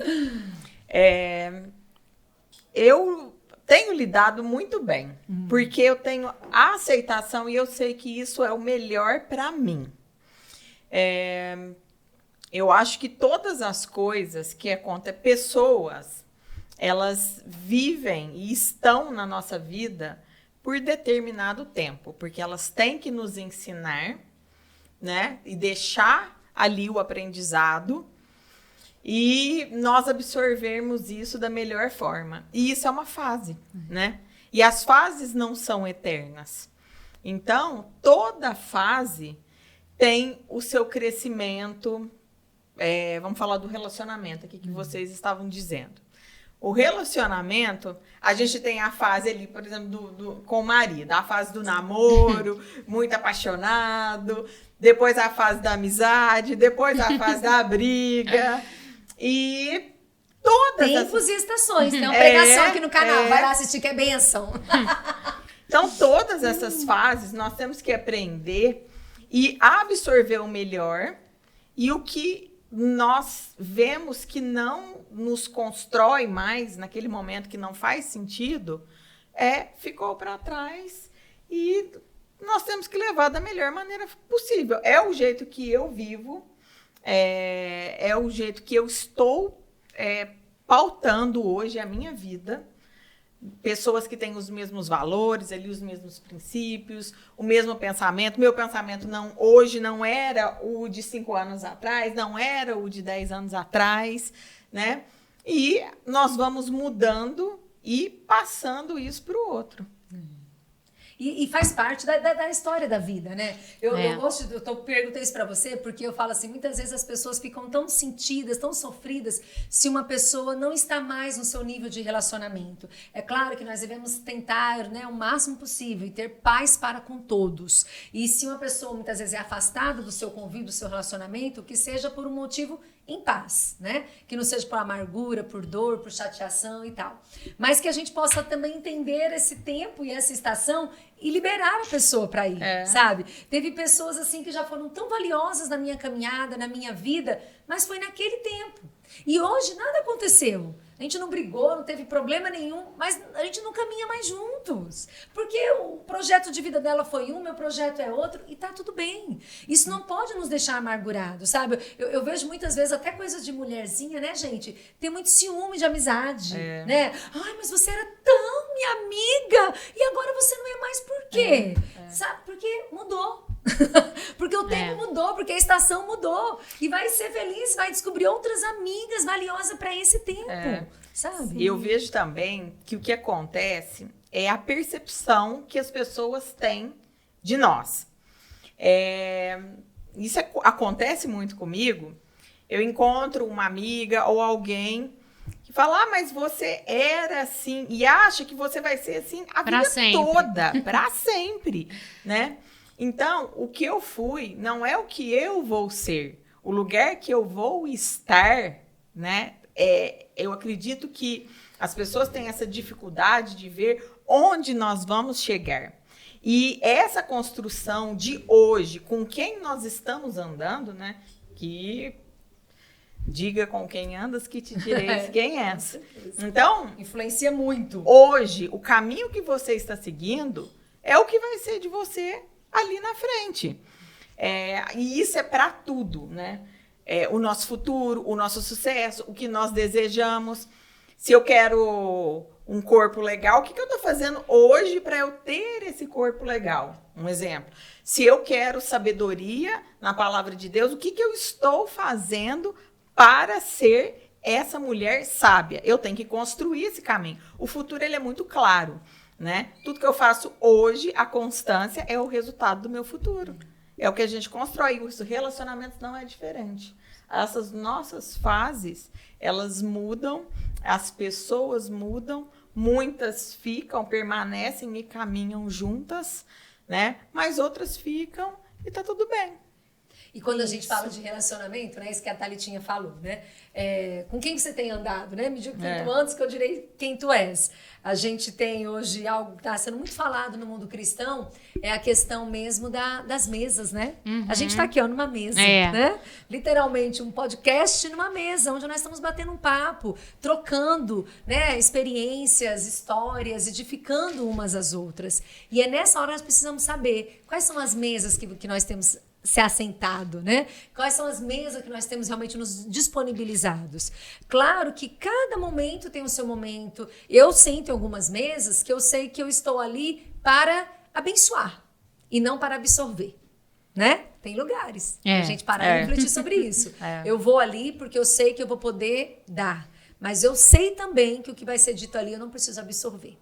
Eu tenho lidado muito bem, porque eu tenho a aceitação e eu sei que isso é o melhor para mim. Eu acho que todas as coisas que acontecem, pessoas, elas vivem e estão na nossa vida por determinado tempo, porque elas têm que nos ensinar, né, e deixar ali o aprendizado e nós absorvermos isso da melhor forma. E isso é uma fase, né? E as fases não são eternas. Então, toda fase tem o seu crescimento. Vamos falar do relacionamento aqui que vocês estavam dizendo. O relacionamento, a gente tem a fase ali, por exemplo, com o marido, a fase do namoro, muito apaixonado, depois a fase da amizade, depois a fase da briga. E todas tempos e estações. Tem uma pregação aqui no canal, vai lá assistir que é bênção. Então, todas essas fases nós temos que aprender e absorver o melhor, e o que nós vemos que não nos constrói mais naquele momento, que não faz sentido, ficou para trás e nós temos que levar da melhor maneira possível. É o jeito que eu vivo, é o jeito que eu estou pautando hoje a minha vida. Pessoas que têm os mesmos valores, ali, os mesmos princípios, o mesmo pensamento. Meu pensamento hoje não era o de 5 anos atrás, não era o de 10 anos atrás, né? E nós vamos mudando e passando isso para o outro. E faz parte da história da vida, né? Eu perguntei isso pra você porque eu falo assim, muitas vezes as pessoas ficam tão sentidas, tão sofridas, se uma pessoa não está mais no seu nível de relacionamento. É claro que nós devemos tentar, né, o máximo possível e ter paz para com todos. E se uma pessoa muitas vezes é afastada do seu convívio, do seu relacionamento, que seja por um motivo em paz, né? Que não seja por amargura, por dor, por chateação e tal. Mas que a gente possa também entender esse tempo e essa estação e liberar a pessoa para ir, sabe? Teve pessoas assim que já foram tão valiosas na minha caminhada, na minha vida, mas foi naquele tempo. E hoje nada aconteceu. A gente não brigou, não teve problema nenhum, mas a gente não caminha mais juntos. Porque o projeto de vida dela foi um, meu projeto é outro, e tá tudo bem. Isso não pode nos deixar amargurados, sabe? Eu vejo muitas vezes até coisas de mulherzinha, né, gente? Tem muito ciúme de amizade, né? Ai, mas você era tão minha amiga, e agora você não é mais por quê? Sabe? Porque mudou. Porque o tempo mudou, porque a estação mudou. E vai ser feliz, vai descobrir outras amigas valiosas para esse tempo, sabe? Eu vejo também que o que acontece é a percepção que as pessoas têm de nós. Isso acontece muito comigo. Eu encontro uma amiga ou alguém que fala, mas você era assim, e acha que você vai ser assim a vida toda, para sempre, né? Então, o que eu fui não é o que eu vou ser. O lugar que eu vou estar, né? Eu acredito que as pessoas têm essa dificuldade de ver onde nós vamos chegar. E essa construção de hoje, com quem nós estamos andando, né? Que diga com quem andas que te direis quem és. Então, influencia muito. Hoje, o caminho que você está seguindo é o que vai ser de você ali na frente. E isso é para tudo, né? o nosso futuro, o nosso sucesso, o que nós desejamos. Se eu quero um corpo legal, o que eu estou fazendo hoje para eu ter esse corpo legal? Um exemplo. Se eu quero sabedoria na palavra de Deus, o que eu estou fazendo para ser essa mulher sábia? Eu tenho que construir esse caminho. O futuro ele é muito claro, né? Tudo que eu faço hoje, a constância é o resultado do meu futuro. É o que a gente constrói. Os relacionamentos não é diferente. Essas nossas fases, elas mudam, as pessoas mudam, muitas ficam, permanecem e caminham juntas, né? Mas outras ficam e tá tudo bem. E quando a gente fala de relacionamento, né? Isso que a Thalitinha falou, né? Com quem você tem andado, né? Me diga quem tu andas, que eu direi quem tu és. A gente tem hoje algo que está sendo muito falado no mundo cristão, é a questão mesmo das mesas, né? A gente está aqui, ó, numa mesa, né? Literalmente, um podcast numa mesa, onde nós estamos batendo um papo, trocando, né? Experiências, histórias, edificando umas às outras. E é nessa hora que nós precisamos saber quais são as mesas que nós temos se assentado, né? Quais são as mesas que nós temos realmente nos disponibilizados? Claro que cada momento tem o seu momento. Eu sento em algumas mesas que eu sei que eu estou ali para abençoar e não para absorver, né? Tem lugares pra gente parar e refletir sobre isso. Eu vou ali porque eu sei que eu vou poder dar, mas eu sei também que o que vai ser dito ali eu não preciso absorver.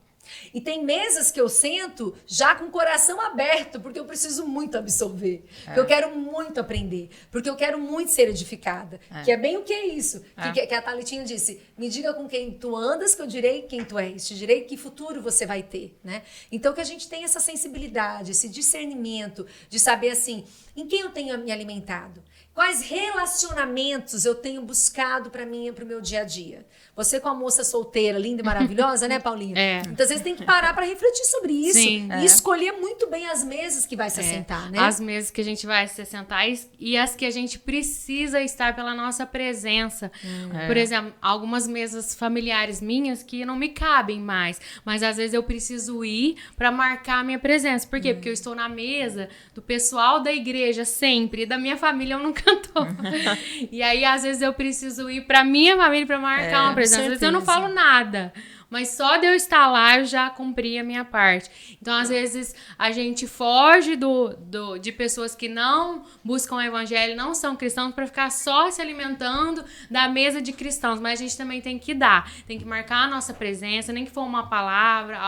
E tem mesas que eu sento já com o coração aberto, porque eu preciso muito absorver, porque eu quero muito aprender, porque eu quero muito ser edificada, que é bem o que é isso, que a Thalitinha disse, me diga com quem tu andas que eu direi quem tu és, te direi que futuro você vai ter, né? Então que a gente tenha essa sensibilidade, esse discernimento de saber assim, em quem eu tenho me alimentado, quais relacionamentos eu tenho buscado para mim e para o meu dia a dia. Você com a moça solteira, linda e maravilhosa, né, Paulinha? Então, às vezes, tem que parar para refletir sobre isso. Sim, e escolher muito bem as mesas que vai se assentar, né? As mesas que a gente vai se assentar e as que a gente precisa estar pela nossa presença. Por exemplo, algumas mesas familiares minhas que não me cabem mais, mas às vezes eu preciso ir para marcar a minha presença. Por quê? Porque eu estou na mesa do pessoal da igreja sempre, e da minha família eu nunca tô. E aí, às vezes, eu preciso ir para minha família para marcar uma presença. Às vezes eu não falo nada, mas só de eu estar lá eu já cumpri a minha parte. Então, às vezes, a gente foge de pessoas que não buscam o evangelho, não são cristãos, para ficar só se alimentando da mesa de cristãos. Mas a gente também tem que tem que marcar a nossa presença, nem que for uma palavra,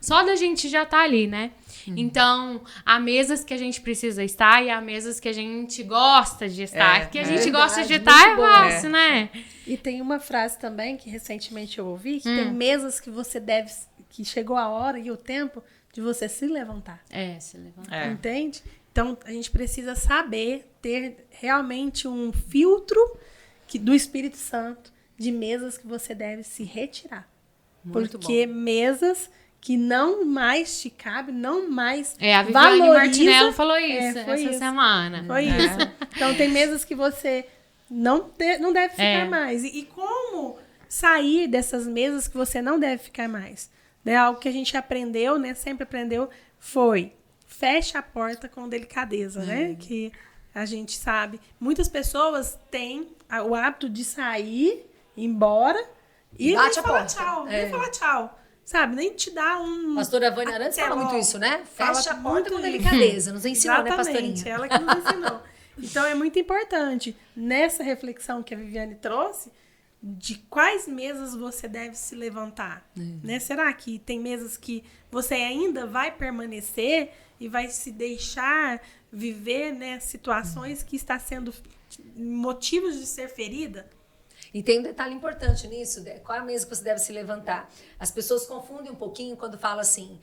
só da gente já tá ali, né? Então, há mesas que a gente precisa estar e há mesas que a gente gosta de estar. Porque a gente gosta de estar é fácil, né? E tem uma frase também que recentemente eu ouvi, que tem mesas que você deve, que chegou a hora e o tempo de você se levantar. Se levantar. Entende? Então, a gente precisa saber ter realmente um filtro do Espírito Santo de mesas que você deve se retirar. Muito porque bom. mesas que não mais te cabe, não mais a Viviane valoriza. Martinello falou isso essa semana. Foi isso. Então, tem mesas que você não deve ficar mais. E como sair dessas mesas que você não deve ficar mais? Né? Algo que a gente aprendeu, né? Sempre aprendeu, foi fecha a porta com delicadeza, né? Que a gente sabe. Muitas pessoas têm o hábito de sair, ir embora e bate a falar porta. tchau. Nem falar tchau. Sabe? Nem te dá um... Pastora Vânia Arantes fala muito isso, né? Fecha a porta muito com isso. delicadeza. Nos ensinou, né, Exatamente, pastorinha? ela que nos ensinou. Então, é muito importante, nessa reflexão que a Viviane trouxe, de quais mesas você deve se levantar. Né? Será que tem mesas que você ainda vai permanecer e vai se deixar viver, né, situações que está sendo motivos de ser ferida? E tem um detalhe importante nisso, qual é a mesa que você deve se levantar? As pessoas confundem um pouquinho quando fala assim,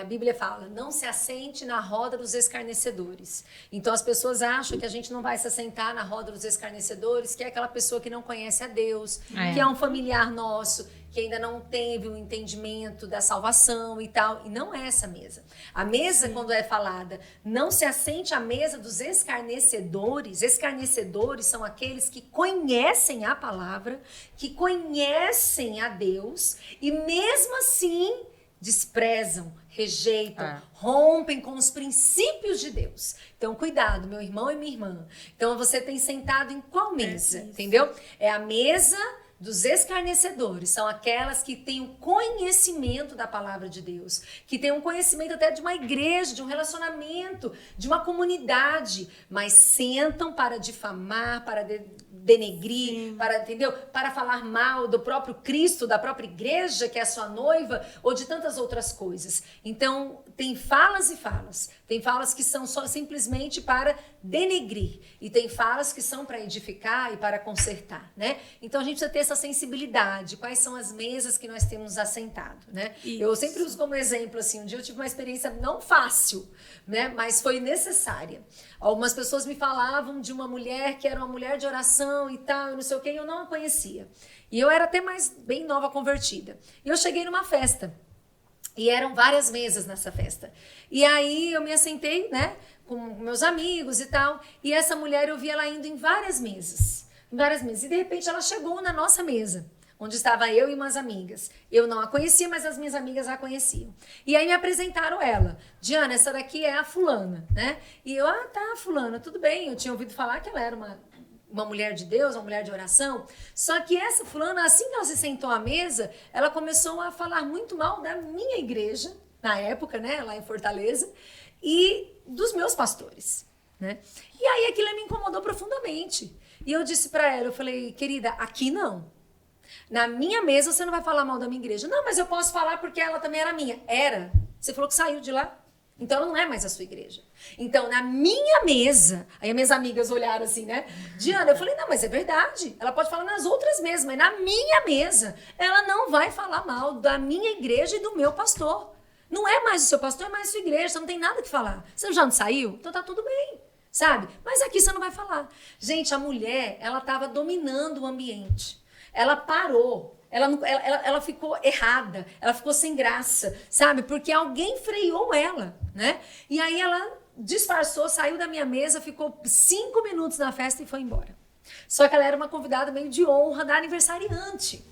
a Bíblia fala, não se assente na roda dos escarnecedores. Então as pessoas acham que a gente não vai se assentar na roda dos escarnecedores, que é aquela pessoa que não conhece a Deus, que é um familiar nosso, que ainda não teve o entendimento da salvação e tal. E não é essa mesa. A mesa, quando é falada, não se assente à mesa dos escarnecedores. Escarnecedores são aqueles que conhecem a palavra, que conhecem a Deus e mesmo assim desprezam, rejeitam, rompem com os princípios de Deus. Então, cuidado, meu irmão e minha irmã. Então, você tem sentado em qual mesa? Entendeu? É a mesa dos escarnecedores, são aquelas que têm o conhecimento da palavra de Deus, que têm um conhecimento até de uma igreja, de um relacionamento, de uma comunidade, mas sentam para difamar, para denegrir, para, entendeu? Para falar mal do próprio Cristo, da própria igreja, que é a sua noiva, ou de tantas outras coisas. Então, tem falas e falas. Tem falas que são só simplesmente para denegrir. E tem falas que são para edificar e para consertar, né? Então, a gente precisa ter essa sensibilidade. Quais são as mesas que nós temos assentado, né? Isso. Eu sempre uso como exemplo, assim, um dia eu tive uma experiência não fácil, né? Mas foi necessária. Algumas pessoas me falavam de uma mulher que era uma mulher de oração e tal, e não sei o quê, e eu não a conhecia. E eu era até bem nova convertida. E eu cheguei numa festa. E eram várias mesas nessa festa. E aí eu me assentei, né, com meus amigos e tal. E essa mulher, eu vi ela indo em várias mesas. Em várias mesas. E de repente ela chegou na nossa mesa, onde estava eu e umas amigas. Eu não a conhecia, mas as minhas amigas a conheciam. E aí me apresentaram ela. Diana, essa daqui é a fulana, né? E eu, tá, fulana, tudo bem. Eu tinha ouvido falar que ela era uma mulher de Deus, uma mulher de oração. Só que essa fulana, assim que ela se sentou à mesa, ela começou a falar muito mal da minha igreja, na época, né, lá em Fortaleza, e dos meus pastores, né? E aí aquilo me incomodou profundamente. E eu disse pra ela, eu falei, querida, aqui não. Na minha mesa você não vai falar mal da minha igreja. Não, mas eu posso falar porque ela também era minha. Era. Você falou que saiu de lá. Então, ela não é mais a sua igreja. Então, na minha mesa, aí as minhas amigas olharam assim, né? Diana, eu falei, não, mas é verdade. Ela pode falar nas outras mesas, mas na minha mesa, ela não vai falar mal da minha igreja e do meu pastor. Não é mais o seu pastor, é mais a sua igreja. Você não tem nada que falar. Você já não saiu? Então tá tudo bem, sabe? Mas aqui você não vai falar. Gente, a mulher, ela estava dominando o ambiente. Ela parou. Ela ficou errada, ela ficou sem graça, sabe? Porque alguém freou ela, né? E aí ela disfarçou, saiu da minha mesa, ficou 5 minutos na festa e foi embora. Só que ela era uma convidada meio de honra da aniversariante.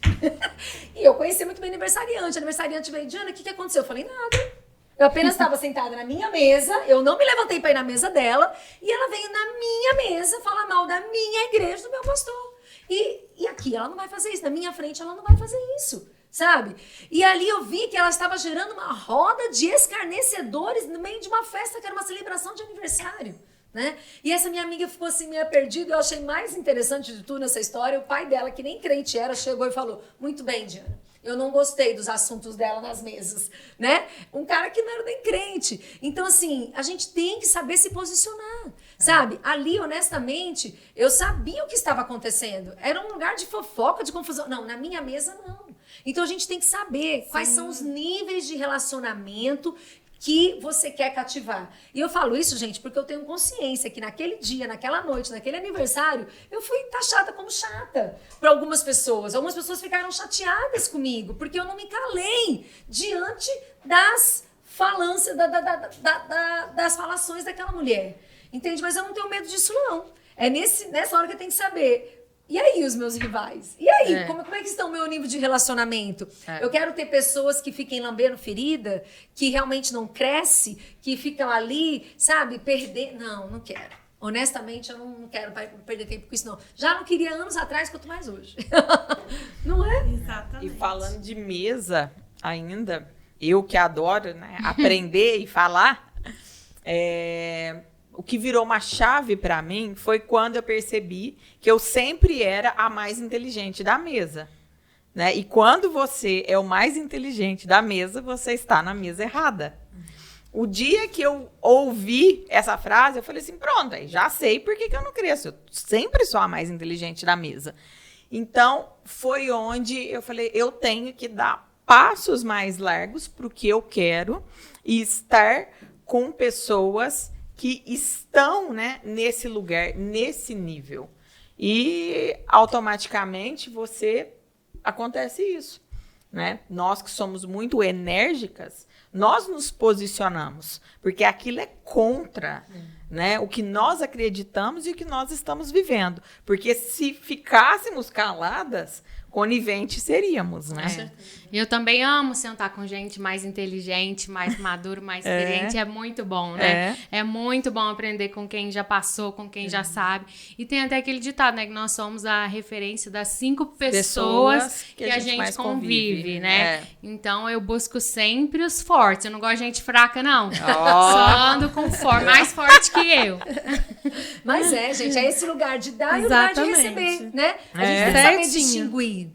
E eu conheci muito bem a aniversariante. A aniversariante veio, Diana, o que aconteceu? Eu falei, nada. Eu apenas estava sentada na minha mesa, eu não me levantei para ir na mesa dela, e ela veio na minha mesa falar mal da minha igreja, do meu pastor. E aqui ela não vai fazer isso, na minha frente ela não vai fazer isso, sabe? E ali eu vi que ela estava gerando uma roda de escarnecedores no meio de uma festa que era uma celebração de aniversário, né? E essa minha amiga ficou assim meio perdida. Eu achei mais interessante de tudo nessa história, o pai dela, que nem crente era, chegou e falou, muito bem, Diana, eu não gostei dos assuntos dela nas mesas, né? Um cara que não era nem crente. Então, assim, a gente tem que saber se posicionar, sabe? Ali, honestamente, eu sabia o que estava acontecendo. Era um lugar de fofoca, de confusão. Não, na minha mesa, não. Então, a gente tem que saber quais são os níveis de relacionamento que você quer cativar. E eu falo isso, gente, porque eu tenho consciência que naquele dia, naquela noite, naquele aniversário, eu fui taxada como chata para algumas pessoas. Algumas pessoas ficaram chateadas comigo, porque eu não me calei diante das falâncias, das falações daquela mulher. Entende? Mas eu não tenho medo disso, não. É nessa hora que eu tenho que saber... E aí, os meus rivais? E aí, como é que está o meu nível de relacionamento? Eu quero ter pessoas que fiquem lambendo ferida, que realmente não crescem, que ficam ali, sabe, perder... Não quero. Honestamente, eu não quero perder tempo com isso, não. Já não queria anos atrás, quanto mais hoje. Não é? Exatamente. E falando de mesa ainda, eu que adoro, né, aprender e falar, o que virou uma chave para mim foi quando eu percebi que eu sempre era a mais inteligente da mesa, né? E quando você é o mais inteligente da mesa, você está na mesa errada. O dia que eu ouvi essa frase, eu falei assim, pronto, aí já sei por que eu não cresço. Eu sempre sou a mais inteligente da mesa. Então, foi onde eu falei, eu tenho que dar passos mais largos para o que eu quero e estar com pessoas que estão, né, nesse lugar, nesse nível. E automaticamente acontece isso, né? Nós que somos muito enérgicas, nós nos posicionamos, porque aquilo é contra, né, o que nós acreditamos e o que nós estamos vivendo. Porque se ficássemos caladas, coniventes seríamos, né? E eu também amo sentar com gente mais inteligente, mais maduro, mais experiente. É muito bom, né? É muito bom aprender com quem já passou, com quem já sabe. E tem até aquele ditado, né? Que nós somos a referência das 5 pessoas que a gente mais convive, né? Então, eu busco sempre os fortes. Eu não gosto de gente fraca, não. Só ando com mais forte que eu. Mas gente, é esse lugar de dar e o lugar de receber, né? A gente tem que saber distinguir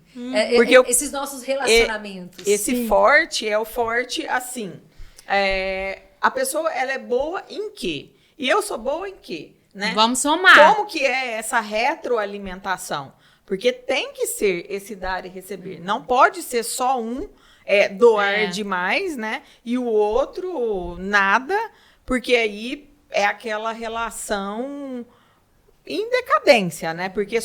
Porque esses nossos relacionamentos. Esse forte é o forte, assim, a pessoa, ela é boa em quê? E eu sou boa em quê? Né? Vamos somar. Como que é essa retroalimentação? Porque tem que ser esse dar e receber. Não pode ser só um doar demais, né? E o outro nada, porque aí é aquela relação em decadência, né? Porque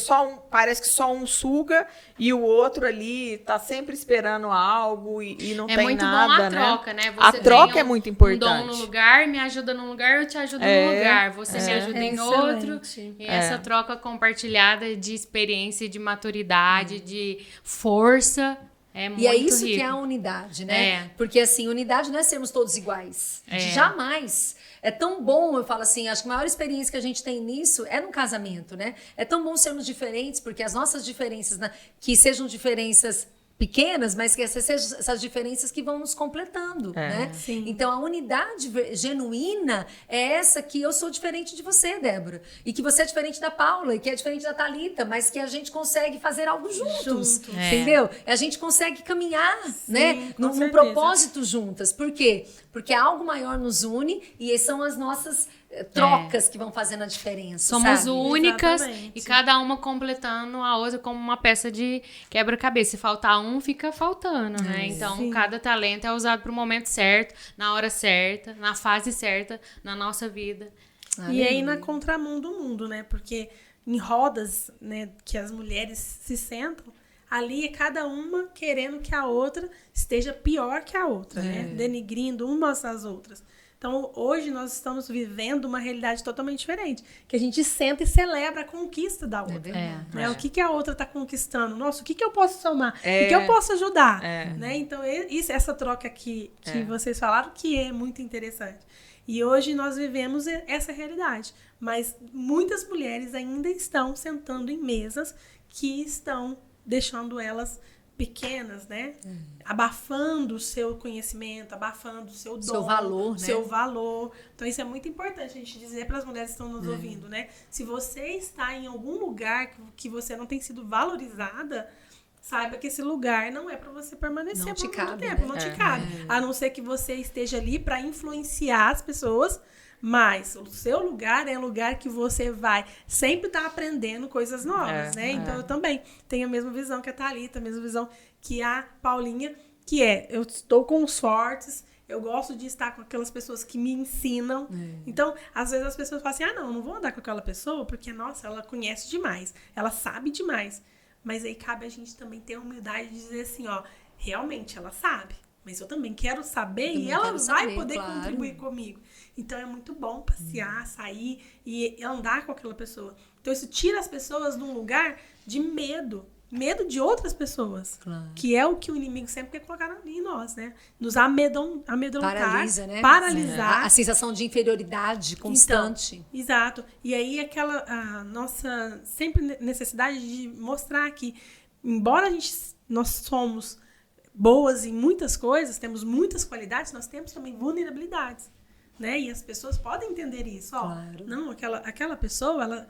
parece que só um suga e o outro ali tá sempre esperando algo e não tem nada, né? É muito bom a troca, né? A troca é muito importante. Um dom no lugar, me ajuda num lugar, eu te ajudo num lugar. Você me ajuda em outro. E essa troca compartilhada de experiência, de maturidade, de força... É muito e é isso rico. que é a unidade, né? Porque, assim, unidade não é sermos todos iguais. Jamais. É tão bom, eu falo assim, acho que a maior experiência que a gente tem nisso é no casamento, né? É tão bom sermos diferentes, porque as nossas diferenças, que sejam diferenças pequenas, mas que essas diferenças que vão nos completando, né? Sim. Então, a unidade genuína é essa que eu sou diferente de você, Débora, e que você é diferente da Paula, e que é diferente da Thalita, mas que a gente consegue fazer algo juntos. Entendeu? A gente consegue caminhar, né? Num propósito juntas. Por quê? Porque algo maior nos une e são as nossas trocas que vão fazendo a diferença. Somos sabe? únicas. Exatamente. E cada uma completando a outra como uma peça de quebra-cabeça. Se faltar um, fica faltando, né? Então, cada talento é usado para o momento certo, na hora certa, na fase certa, na nossa vida. E aí na contramão do mundo, né? Porque em rodas, né, que as mulheres se sentam, ali é cada uma querendo que a outra esteja pior que a outra, né? Denigrindo umas às outras. Então, hoje nós estamos vivendo uma realidade totalmente diferente. Que a gente senta e celebra a conquista da outra. Né? O que a outra está conquistando? Nossa, o que eu posso somar? O que eu posso ajudar? Né? Então, essa troca aqui que vocês falaram, que é muito interessante. E hoje nós vivemos essa realidade. Mas muitas mulheres ainda estão sentando em mesas que estão deixando elas pequenas, né? Abafando o seu conhecimento, abafando o seu dom, seu valor, né? Seu valor. Então, isso é muito importante a gente dizer para as mulheres que estão nos ouvindo, né? Se você está em algum lugar que você não tem sido valorizada, saiba que esse lugar não é para você permanecer não por muito cabe, tempo, né? não te cabe. A não ser que você esteja ali para influenciar as pessoas, mas o seu lugar é um lugar que você vai sempre estar aprendendo coisas novas, né? Então, eu também tenho a mesma visão que a Thalita, a mesma visão que a Paulinha, que eu estou com os fortes, eu gosto de estar com aquelas pessoas que me ensinam. Então, às vezes as pessoas falam assim, não vou andar com aquela pessoa porque, nossa, ela conhece demais, ela sabe demais. Mas aí cabe a gente também ter a humildade de dizer assim, realmente ela sabe, mas eu também quero saber e ela vai poder contribuir comigo. Então, é muito bom passear, sair e andar com aquela pessoa. Então, isso tira as pessoas de um lugar de medo de outras pessoas. Claro. Que é o que o inimigo sempre quer colocar em nós, né? Nos amedrontar. Paralisa, né? Paralisar. A sensação de inferioridade constante. Então, exato. E aí, a nossa sempre necessidade de mostrar que, embora nós somos boas em muitas coisas, temos muitas qualidades, nós temos também vulnerabilidades. Né? E as pessoas podem entender isso. Claro. Não, aquela pessoa, ela...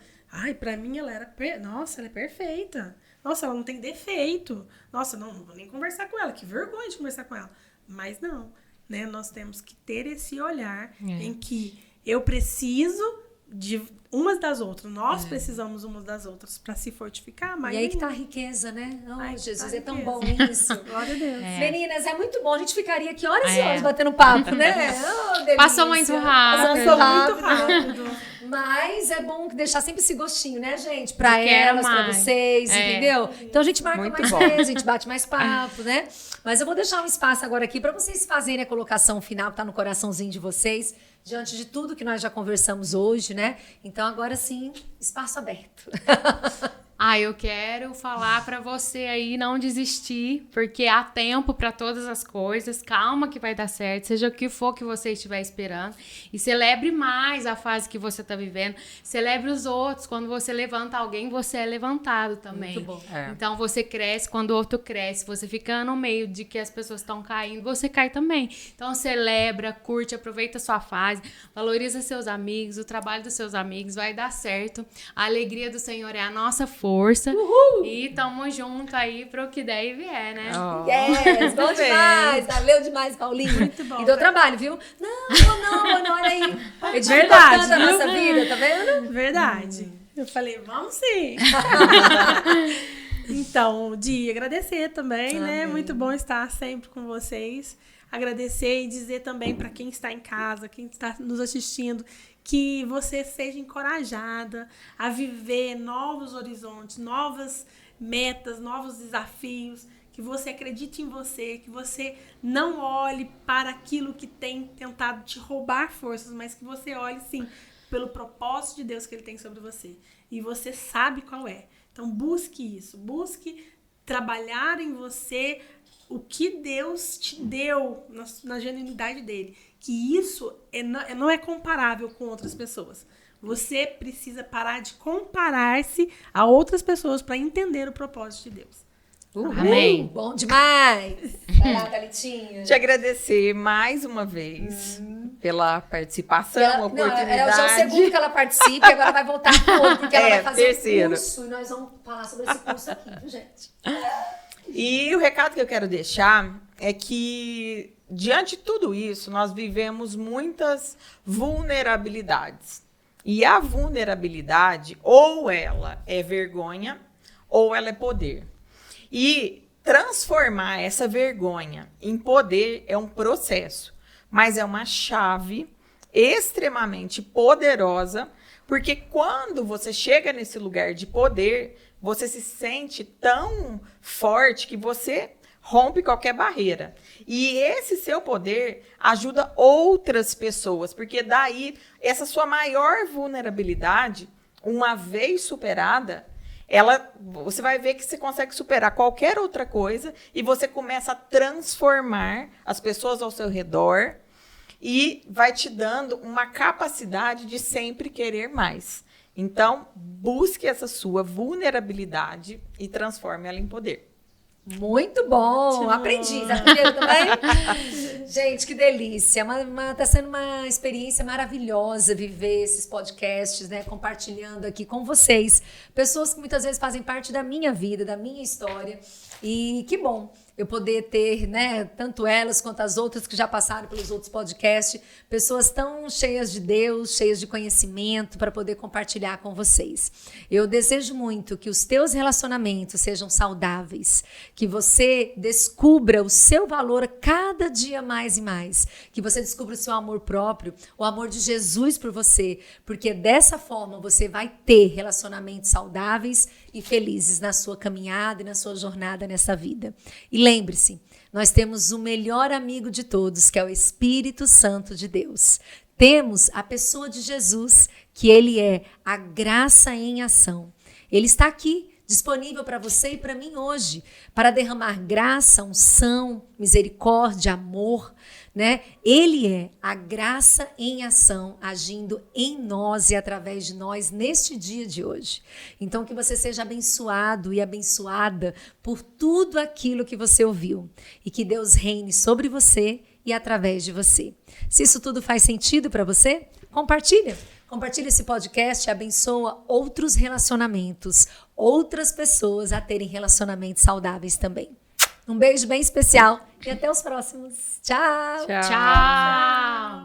pra mim ela era... Nossa, ela é perfeita. Nossa, ela não tem defeito. Nossa, não vou nem conversar com ela. Que vergonha de conversar com ela. Mas não, né? Nós temos que ter esse olhar em que eu preciso de umas das outras. Nós precisamos umas das outras para se fortificar. Mas e aí que tá a riqueza, né? Jesus, tá é tão riqueza. bom isso. Glória a Deus. Meninas, é muito bom. A gente ficaria aqui horas e horas batendo papo, né? Delícia. Passou muito rápido. Passou muito rápido. Mas é bom deixar sempre esse gostinho, né, gente? Pra elas, pra vocês, entendeu? Então a gente marca muito mais bom. vezes, a gente bate mais papo, né? Mas eu vou deixar um espaço agora aqui pra vocês fazerem a colocação final que tá no coraçãozinho de vocês, diante de tudo que nós já conversamos hoje, né? Então agora sim, espaço aberto. eu quero falar pra você aí não desistir, porque há tempo pra todas as coisas. Calma que vai dar certo, seja o que for que você estiver esperando. E celebre mais a fase que você tá vivendo. Celebre os outros. Quando você levanta alguém, você é levantado também. Muito bom. Então você cresce quando o outro cresce. Você fica no meio de que as pessoas estão caindo, você cai também. Então celebra, curte, aproveita a sua fase, valoriza seus amigos, o trabalho dos seus amigos, vai dar certo. A alegria do Senhor é a nossa força. Uhul! E tamo junto aí pro que der e vier, né? Yes, bom demais. Valeu demais, Paulinho. Muito bom. E deu trabalho, viu? Não, olha aí. Verdade, Tanto a viu? nossa vida, tá vendo? Verdade. Eu falei, vamos sim. Então, Di, agradecer também, né? Muito bom estar sempre com vocês. Agradecer e dizer também para quem está em casa, quem está nos assistindo, que você seja encorajada a viver novos horizontes, novas metas, novos desafios, que você acredite em você, que você não olhe para aquilo que tem tentado te roubar forças, mas que você olhe, sim, pelo propósito de Deus que Ele tem sobre você. E você sabe qual é. Então, busque isso. Busque trabalhar em você o que Deus te deu na genuinidade dele. Que isso não é comparável com outras pessoas. Você precisa parar de comparar-se a outras pessoas para entender o propósito de Deus. Amém. Bom demais. Vai lá, Thalitinha. Te agradecer mais uma vez pela participação, oportunidade. Não, já é o segundo que ela participa e agora vai voltar pro outro, porque ela vai fazer terceiro. um curso e nós vamos falar sobre esse curso aqui, viu, gente? E o recado que eu quero deixar é que, diante de tudo isso, nós vivemos muitas vulnerabilidades. E a vulnerabilidade, ou ela é vergonha, ou ela é poder. E transformar essa vergonha em poder é um processo, mas é uma chave extremamente poderosa, porque quando você chega nesse lugar de poder, você se sente tão forte que você rompe qualquer barreira. E esse seu poder ajuda outras pessoas, porque daí essa sua maior vulnerabilidade, uma vez superada, você vai ver que você consegue superar qualquer outra coisa e você começa a transformar as pessoas ao seu redor e vai te dando uma capacidade de sempre querer mais. Então, busque essa sua vulnerabilidade e transforme ela em poder. Muito bom, aprendi, aprendeu também? Gente, que delícia, tá sendo uma experiência maravilhosa viver esses podcasts, né, compartilhando aqui com vocês, pessoas que muitas vezes fazem parte da minha vida, da minha história, e que bom eu poder ter, né, tanto elas quanto as outras que já passaram pelos outros podcasts, pessoas tão cheias de Deus, cheias de conhecimento para poder compartilhar com vocês. Eu desejo muito que os teus relacionamentos sejam saudáveis, que você descubra o seu valor cada dia mais e mais, que você descubra o seu amor próprio, o amor de Jesus por você, porque dessa forma você vai ter relacionamentos saudáveis e felizes na sua caminhada e na sua jornada nessa vida. E lembre-se, nós temos o melhor amigo de todos, que é o Espírito Santo de Deus. Temos a pessoa de Jesus, que ele é a graça em ação. Ele está aqui, disponível para você e para mim hoje, para derramar graça, unção, misericórdia, amor, né? Ele é a graça em ação, agindo em nós e através de nós neste dia de hoje. Então, que você seja abençoado e abençoada por tudo aquilo que você ouviu e que Deus reine sobre você e através de você. Se isso tudo faz sentido para você, compartilha. Compartilha esse podcast e abençoa outros relacionamentos, outras pessoas a terem relacionamentos saudáveis também. Um beijo bem especial e até os próximos. Tchau! Tchau!